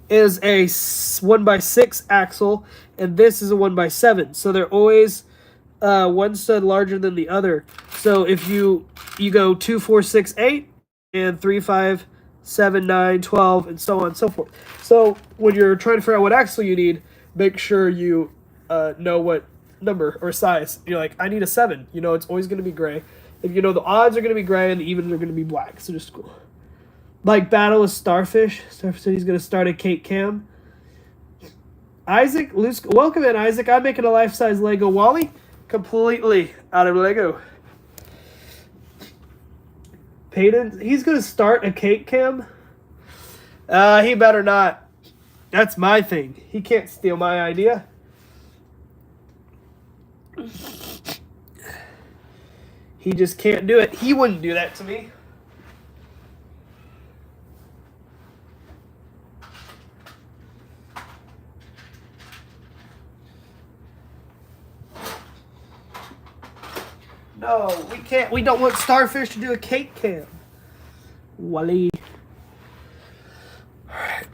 is a 1x6 axle, and this is a 1x7. So they're always one stud larger than the other. So if you go 2, 4, 6, 8, and 3, 5, 7, 9, 12, and so on and so forth. So when you're trying to figure out what axle you need, make sure you know what number or size. You're like, I need a 7. You know, it's always going to be gray. If you know the odds are going to be gray and the evens are going to be black. So just cool. Like battle with Starfish. Starfish said he's going to start a cake cam. Isaac, welcome in, Isaac. I'm making a life-size Lego Wally. Completely out of Lego. Peyton, he's going to start a cake cam. He better not. That's my thing. He can't steal my idea. He just can't do it. He wouldn't do that to me. No, we can't. We don't want Starfish to do a cake cam. Wally. Alright.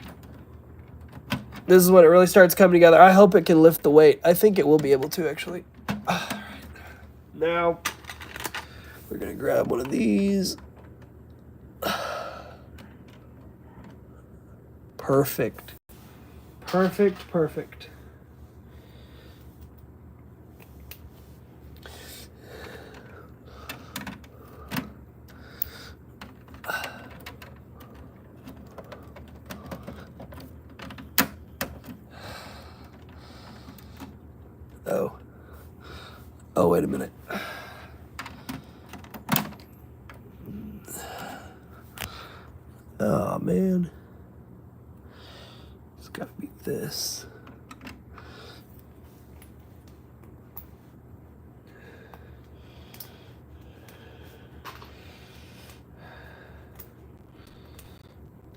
This is when it really starts coming together. I hope it can lift the weight. I think it will be able to, actually. Alright. Now, we're going to grab one of these. Perfect. Perfect, perfect. Oh, wait a minute. Oh, man. It's got to be this.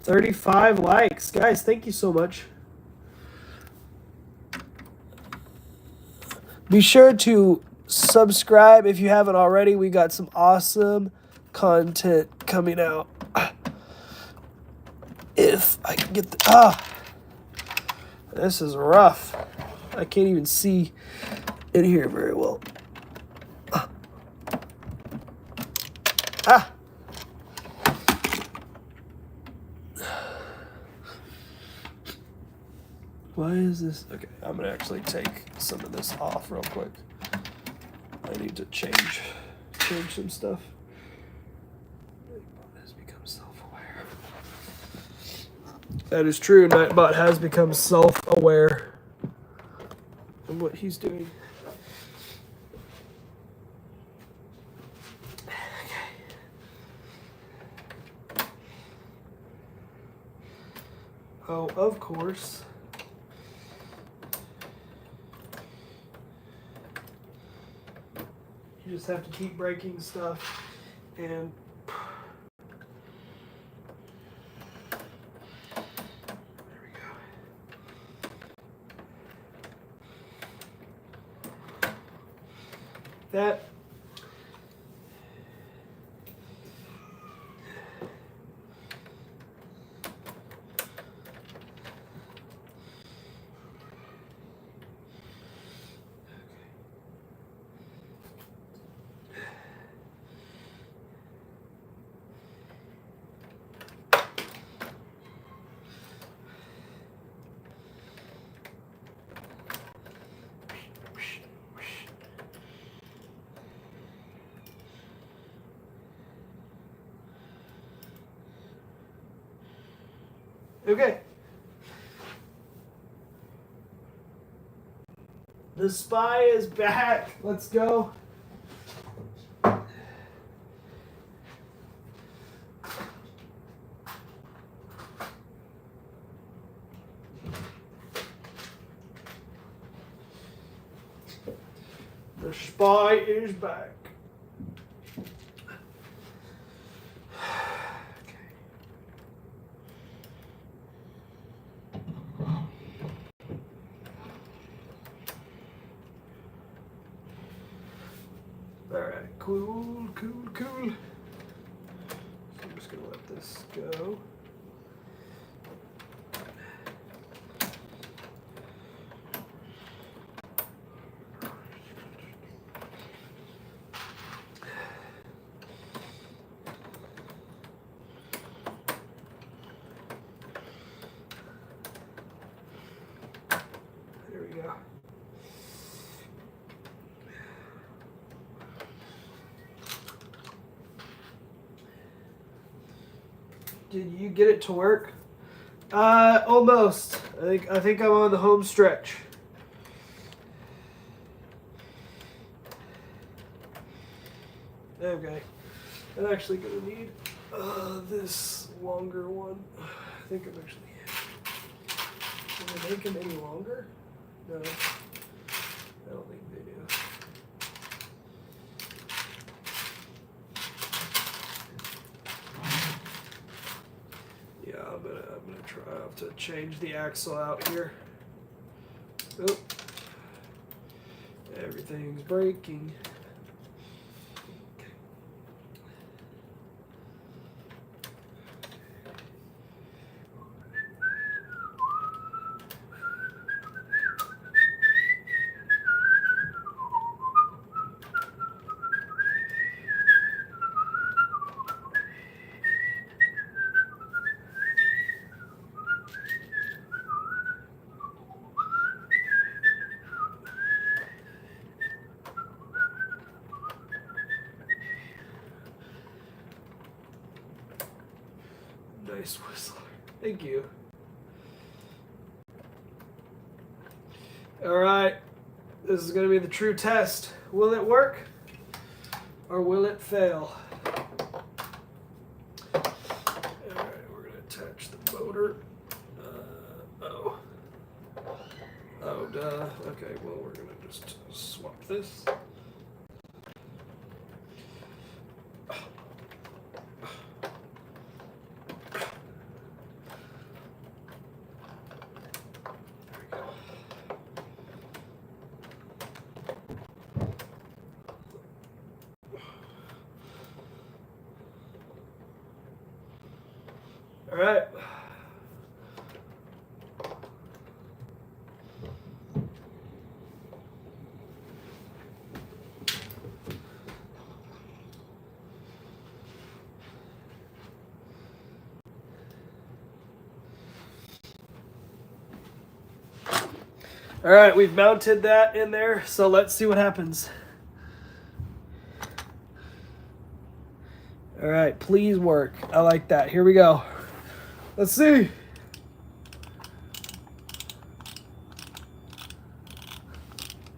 $35 likes. Guys, thank you so much. Be sure to subscribe if you haven't already. We got some awesome content coming out. If I can get the... this is rough. I can't even see in here very well. Why is this? Okay, I'm gonna actually take some of this off real quick. I need to change some stuff. Nightbot has become self-aware. That is true. Nightbot has become self-aware of what he's doing. Okay. Oh, of course. You just have to keep breaking stuff and there we go. That okay. The spy is back. Let's go. The spy is back. Alright, cool. So I'm just gonna let this go. There we go. Did you get it to work? Almost. I think I'm on the home stretch. Okay. I'm actually gonna need this longer one. I think I'm actually. Can they make them any longer? No. I don't think they do. Yeah, I'm gonna try. I have to change the axle out here. Oh, everything's breaking. Nice Whistler. Thank you. All right. This is going to be the true test. Will it work or will it fail? All right, we're going to attach the motor. Oh, duh. Okay, well, we're going to just swap this. All right. All right, we've mounted that in there, so let's see what happens. All right, please work. I like that. Here we go. Let's see.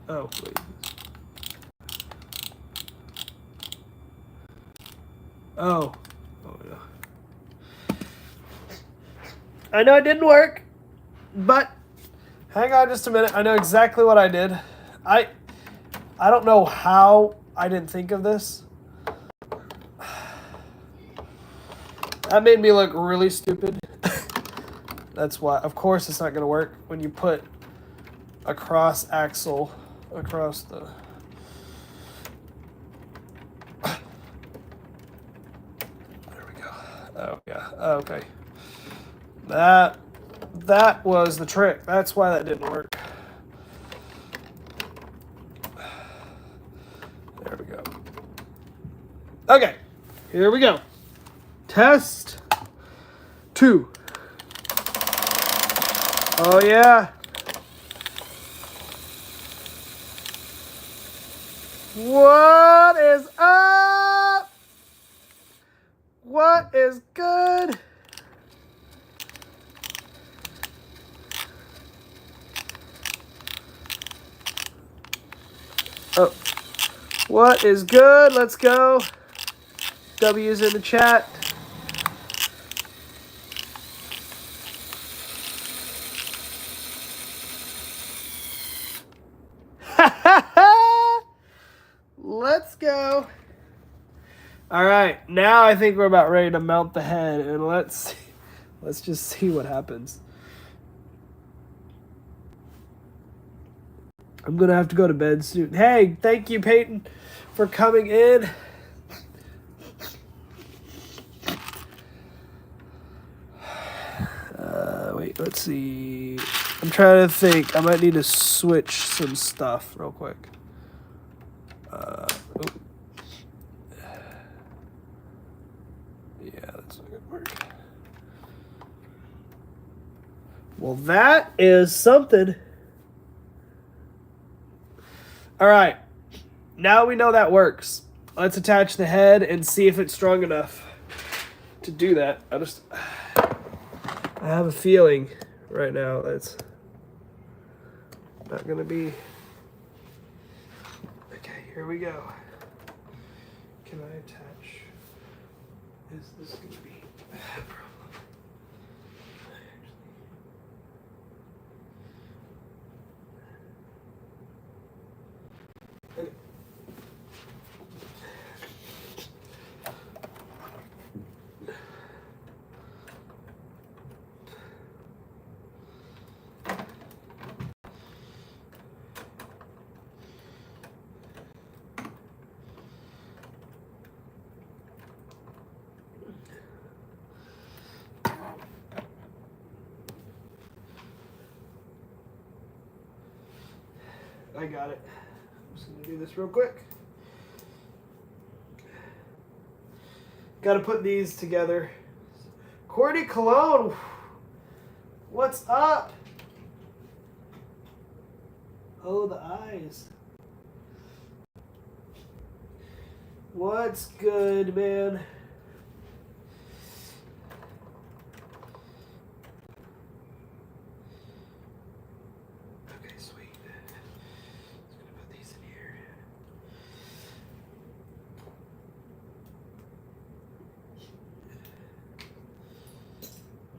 Oh, wait. Oh. Oh, yeah. I know it didn't work, but hang on just a minute. I know exactly what I did. I don't know how I didn't think of this. That made me look really stupid. That's why. Of course it's not going to work when you put a cross axle across the... There we go. Oh, yeah. Okay. That was the trick. That's why that didn't work. There we go. Okay. Here we go. Test 2. Oh, yeah. What is up? What is good? Oh, what is good? Let's go. W's in the chat. Let's go. All right, now I think we're about ready to mount the head, and let's just see what happens. I'm gonna have to go to bed soon. Hey, thank you, Peyton, for coming in. Wait, let's see. I'm trying to think. I might need to switch some stuff real quick. Yeah, that's not gonna work. Well, that is something. All right, now we know that works. Let's attach the head and see if it's strong enough to do that. I have a feeling right now that's not gonna be. Okay, here we go. Can I attach? Is this gonna be a problem? I got it. I'm just going to do this real quick. Got to put these together. Courtney Cologne, what's up? Oh, the eyes. What's good, man?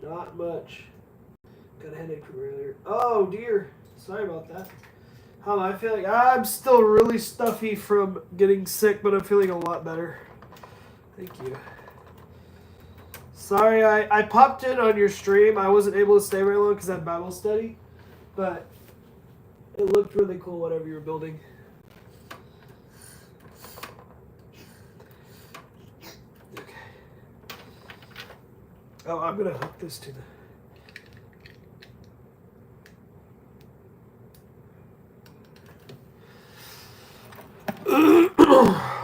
Not much. Got a headache from earlier. Oh dear. Sorry about that. How am I feeling? I'm still really stuffy from getting sick, but I'm feeling a lot better. Thank you. Sorry, I popped in on your stream. I wasn't able to stay very long because I had Bible study, but it looked really cool, whatever you were building. Okay. Oh, I'm going to hook this to the...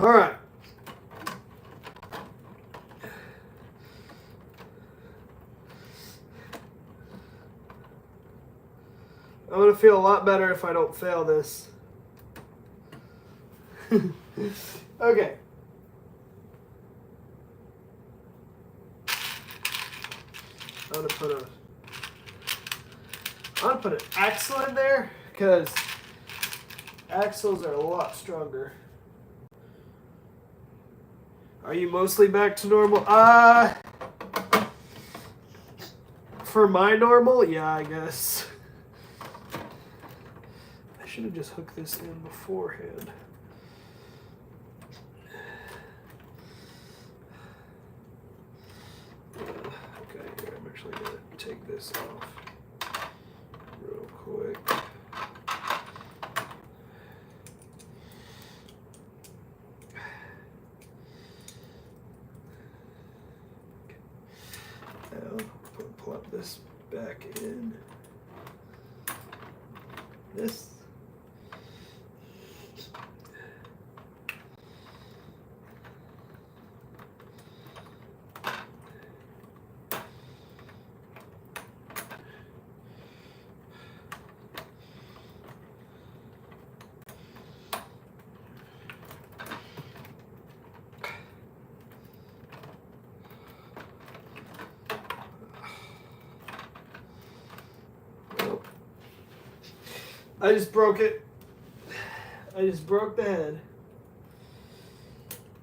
All right. I'm going to feel a lot better if I don't fail this. Okay. I'm going to put an axle in there because axles are a lot stronger. Are you mostly back to normal? For my normal, yeah, I guess. I should have just hooked this in beforehand. Okay, here, I'm actually going to take this off real quick. Now, plop this back in. This. I just broke it. I just broke the head.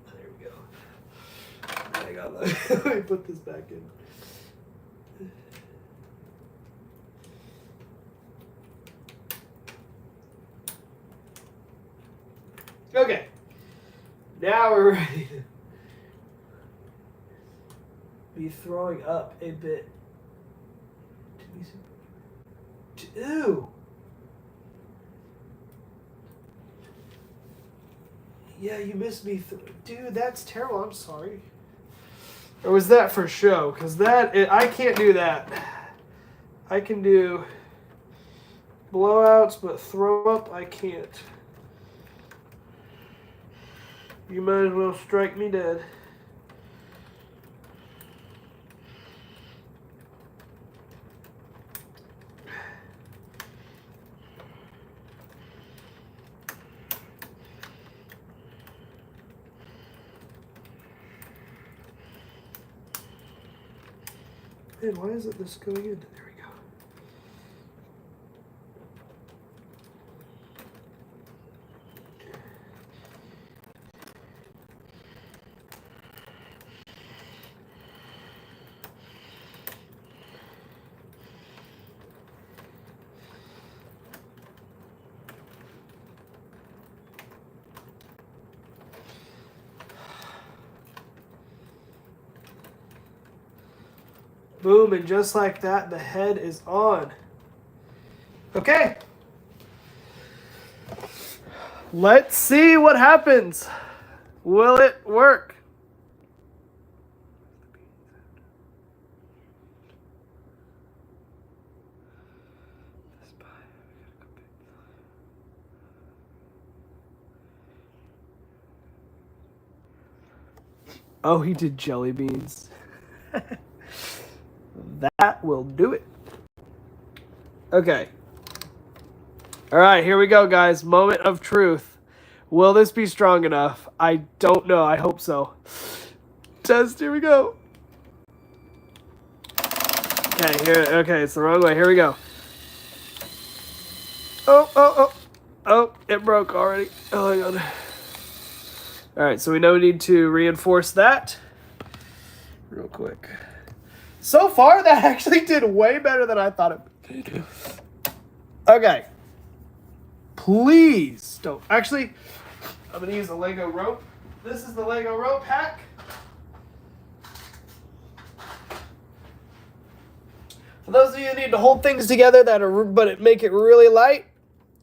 There we go. I got that. Let me put this back in. Okay. Now we're ready to be throwing up a bit. Ew. Yeah, you missed me. Dude, that's terrible. I'm sorry. Or was that for show? Because I can't do that. I can do blowouts, but throw up, I can't. You might as well strike me dead. Man, why isn't this going in? There we go. Boom, and just like that, the head is on. Okay. Let's see what happens. Will it work? Oh, he did jelly beans. That will do it. Okay. All right, here we go, guys. Moment of truth. Will this be strong enough? I don't know. I hope so. Test. Here we go. Okay, here. Okay, it's the wrong way. Here we go. Oh, it broke already. Oh, hang on. All right, so we know we need to reinforce that real quick. So far, that actually did way better than I thought it would. Okay. Please don't. Actually, I'm going to use a Lego rope. This is the Lego rope pack. For those of you who need to hold things together but make it really light,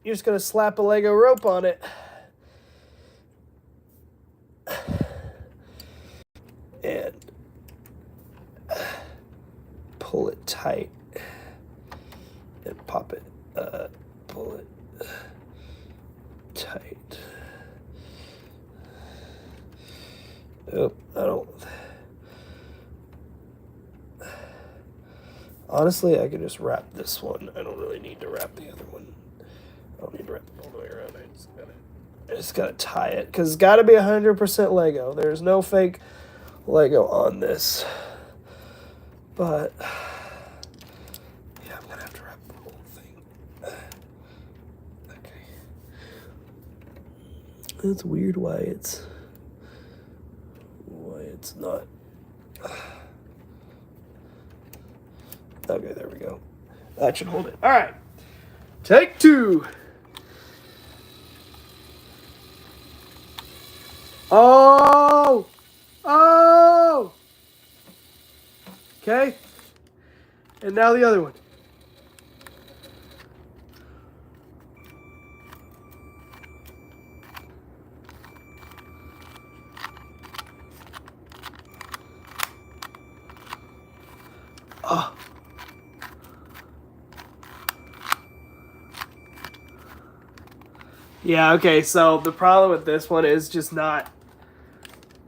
you're just going to slap a Lego rope on it. And pull it tight and pop it. Pull it tight. Oh, I don't. Honestly, I could just wrap this one. I don't really need to wrap the other one. I don't need to wrap it all the way around. I just gotta tie it because it's gotta be 100% Lego. There's no fake Lego on this. But yeah, I'm gonna have to wrap the whole thing. Okay. It's weird why it's not. Okay, there we go. That should hold it. All right. Take 2. Oh! Oh! Okay. And now the other one. Oh. Yeah, okay, so the problem with this one is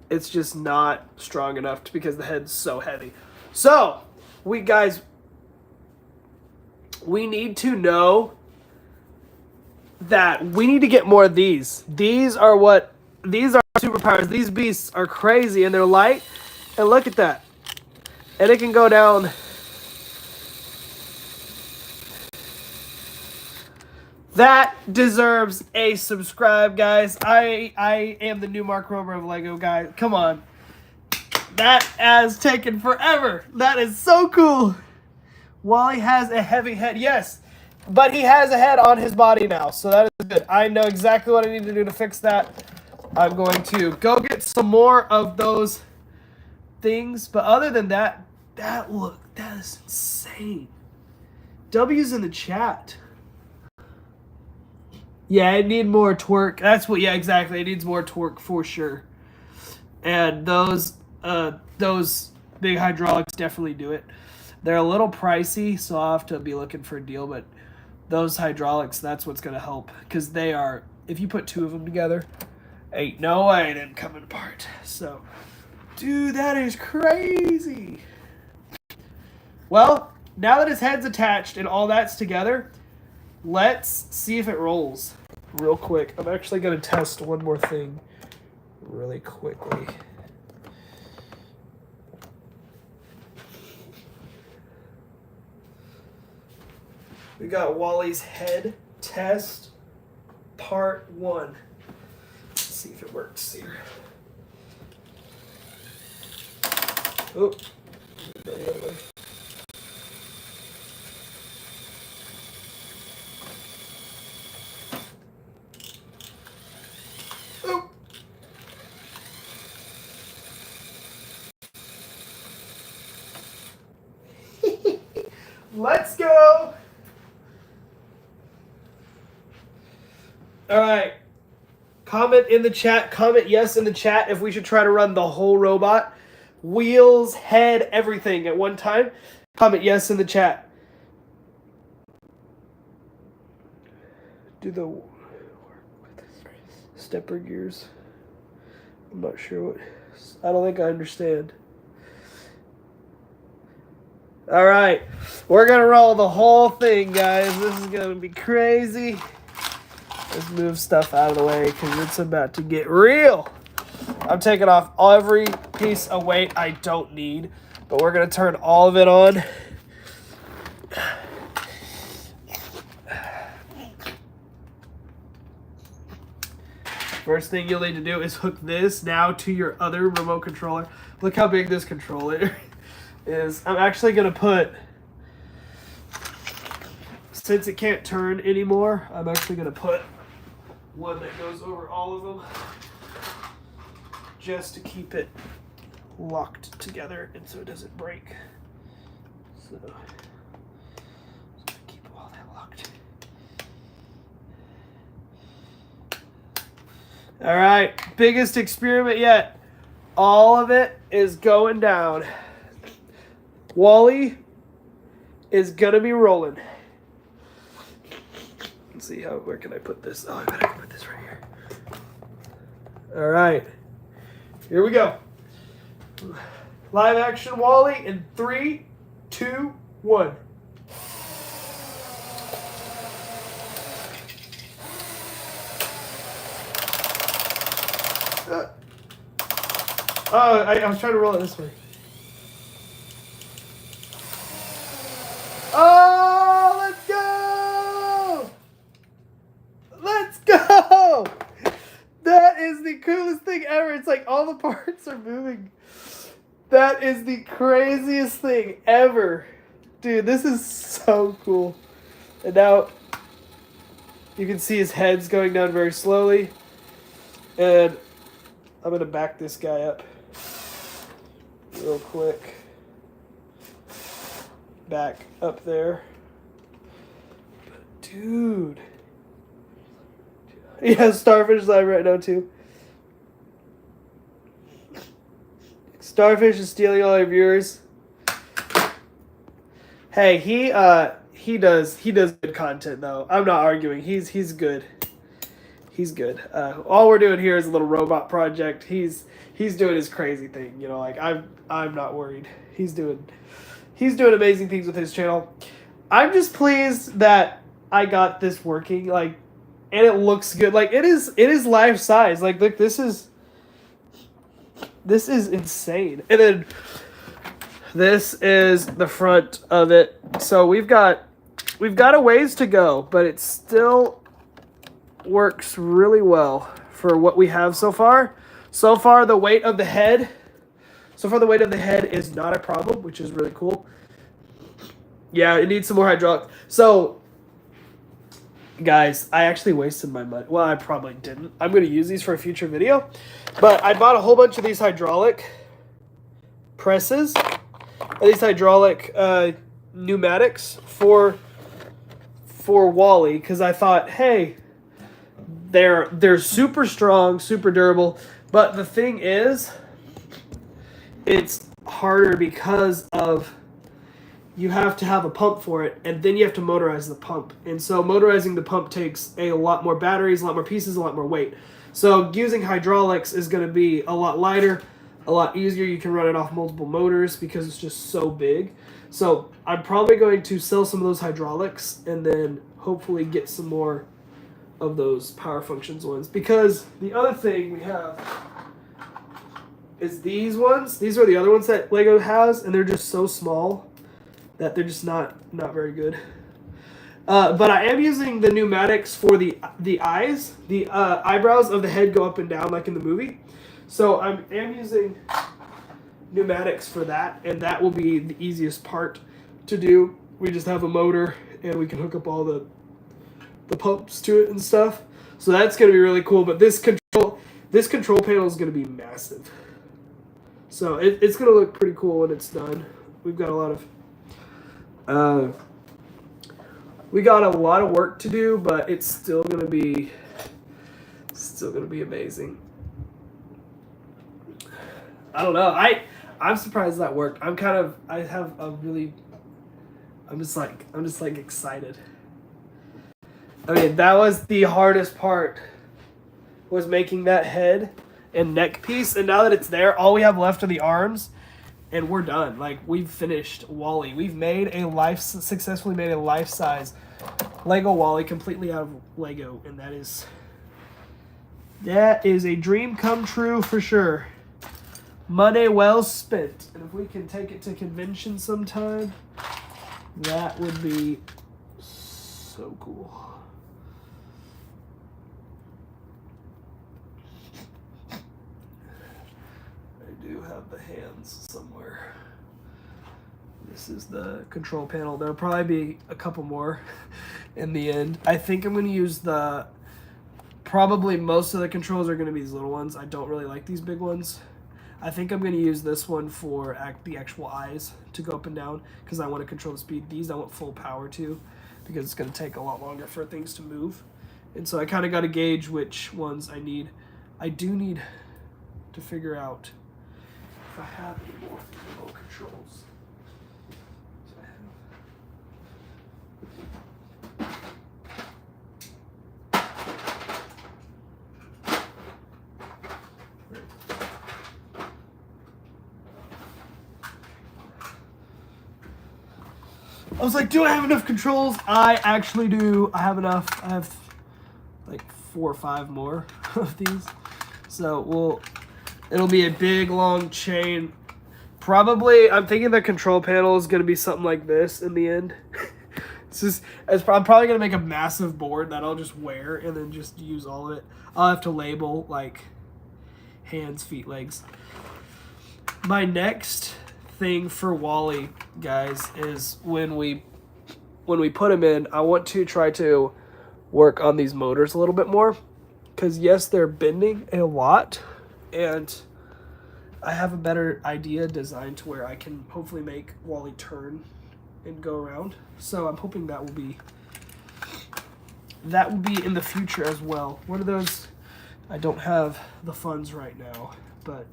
it's just not strong enough because the head's so heavy. So, we need to know that we need to get more of these. These are superpowers. These beasts are crazy and they're light. And look at that. And it can go down. That deserves a subscribe, guys. I am the new Mark Rober of Lego, guys. Come on. That has taken forever. That is so cool. Wally has a heavy head. Yes, but he has a head on his body now, so that is good. I know exactly what I need to do to fix that. I'm going to go get some more of those things. But other than that, that is insane. W's in the chat. Yeah, it needs more torque. Yeah, exactly. It needs more torque for sure. And those big hydraulics definitely do it. They're a little pricey, so I'll have to be looking for a deal, but those hydraulics, that's what's going to help. Because they are, if you put 2 of them together, ain't no way them coming apart. So, dude, that is crazy. Well, now that his head's attached and all that's together, let's see if it rolls real quick. I'm actually going to test one more thing really quickly. We got Wally's head test part 1. Let's see if it works here. Oh. Let's go. All right. Comment in the chat. Comment yes in the chat if we should try to run the whole robot. Wheels, head, everything at one time. Comment yes in the chat. Do the stepper gears. I'm not sure what. I don't think I understand. All right, we're gonna roll the whole thing, guys. This is gonna be crazy. Let's move stuff out of the way because it's about to get real. I'm taking off every piece of weight I don't need, but we're gonna turn all of it on. First thing you'll need to do is hook this now to your other remote controller. Look how big this controller is I'm actually going to put, since it can't turn anymore, I'm actually going to put one that goes over all of them just to keep it locked together and so it doesn't break. So keep all that locked. All right, biggest experiment yet. All of it is going down. Wally is gonna be rolling. Let's see where can I put this? Oh, I bet I can put this right here. All right, here we go. Live action Wally in 3, 2, 1. I was trying to roll it this way. Oh, let's go! Let's go! That is the coolest thing ever. It's like all the parts are moving. That is the craziest thing ever. Dude, this is so cool. And now you can see his head's going down very slowly. And I'm going to back this guy up real quick. Back up there. But dude. Yeah, Starfish live right now too. Starfish is stealing all our viewers. Hey, he does good content though. I'm not arguing. He's good. He's good. All we're doing here is a little robot project. He's doing his crazy thing. You know, like I'm not worried. He's doing amazing things with his channel. I'm just pleased that I got this working. Like, and it looks good. Like it is life size. Like look, this is insane. And then this is the front of it. So we've got a ways to go, but it still works really well for what we have so far. So far the weight of the head is not a problem, which is really cool. Yeah, it needs some more hydraulics. So guys, I actually wasted my money. Well, I probably didn't. I'm going to use these for a future video. But I bought a whole bunch of these hydraulic presses, these hydraulic pneumatics for Wally, because I thought, hey, they're super strong, super durable. But the thing is, it's harder because of you have to have a pump for it, and then you have to motorize the pump. And so motorizing the pump takes a lot more batteries, a lot more pieces, a lot more weight. So using hydraulics is going to be a lot lighter, a lot easier. You can run it off multiple motors because it's just so big. So I'm probably going to sell some of those hydraulics and then hopefully get some more of those power functions ones. Because the other thing we have is these ones. These are the other ones that Lego has, and they're just so small that they're just not very good. But I am using the pneumatics for the eyes. The eyebrows of the head go up and down like in the movie. So I am using pneumatics for that, and that will be the easiest part to do. We just have a motor, and we can hook up all the pumps to it and stuff. So that's going to be really cool. But this control panel is going to be massive. So it's going to look pretty cool when it's done. We've got a lot of work to do, but it's still gonna be amazing. I don't know. I'm surprised that worked. I'm just like excited. I mean, that was the hardest part, was making that head and neck piece, and now that it's there, all we have left are the arms. And we're done. Like, we've finished Wally. We've successfully made a life-size Lego Wally completely out of Lego. And that is a dream come true for sure. Money well spent. And if we can take it to convention sometime, that would be so cool. I do have the hands somewhere. This is the control panel. There'll probably be a couple more in the end. I think I'm going to use probably most of the controls are going to be these little ones. I don't really like these big ones. I think I'm going to use this one for the actual eyes to go up and down because I want to control the speed. These I want full power to because it's going to take a lot longer for things to move. And so I kind of got to gauge which ones I need. I do need to figure out if I have any more remote controls. I was like, do I have enough controls? I actually do. I have enough. I have like 4 or 5 more of these. So it'll be a big long chain. Probably, I'm thinking the control panel is going to be something like this in the end. I'm probably going to make a massive board that I'll just wear and then just use all of it. I'll have to label like hands, feet, legs. My next thing for Wally, guys, is when we put him in, I want to try to work on these motors a little bit more because yes, they're bending a lot, and I have a better idea designed to where I can hopefully make Wally turn and go around. So I'm hoping that will be in the future as well. What are those? I don't have the funds right now, but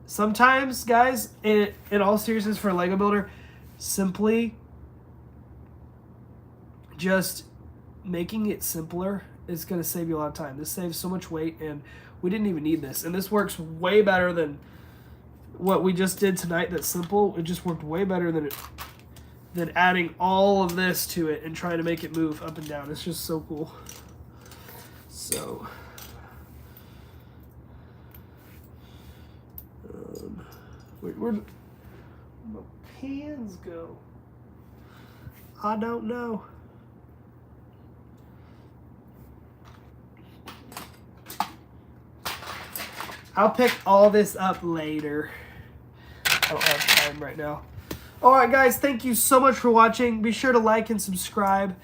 sometimes, guys, in all seriousness, for a Lego builder, simply just making it simpler is going to save you a lot of time. This saves so much weight, and we didn't even need this. And this works way better than what we just did tonight. That's simple. It just worked way better than adding all of this to it and trying to make it move up and down. It's just so cool. So where'd my pans go? I don't know. I'll pick all this up later. I don't have time right now. Alright guys, thank you so much for watching. Be sure to like and subscribe.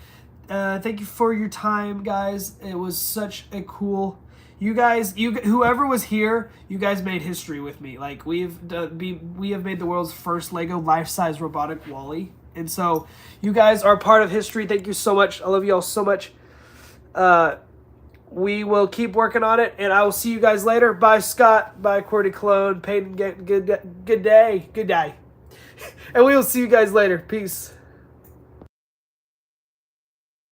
Thank you for your time, guys. It was such a cool... whoever was here, you guys made history with me. Like, we have made the world's first Lego life-size robotic Wally. And so, you guys are part of history. Thank you so much. I love you all so much. We will keep working on it, and I will see you guys later. Bye, Scott. Bye, Qwerty Clone. Peyton, good day. Good day. And we will see you guys later. Peace.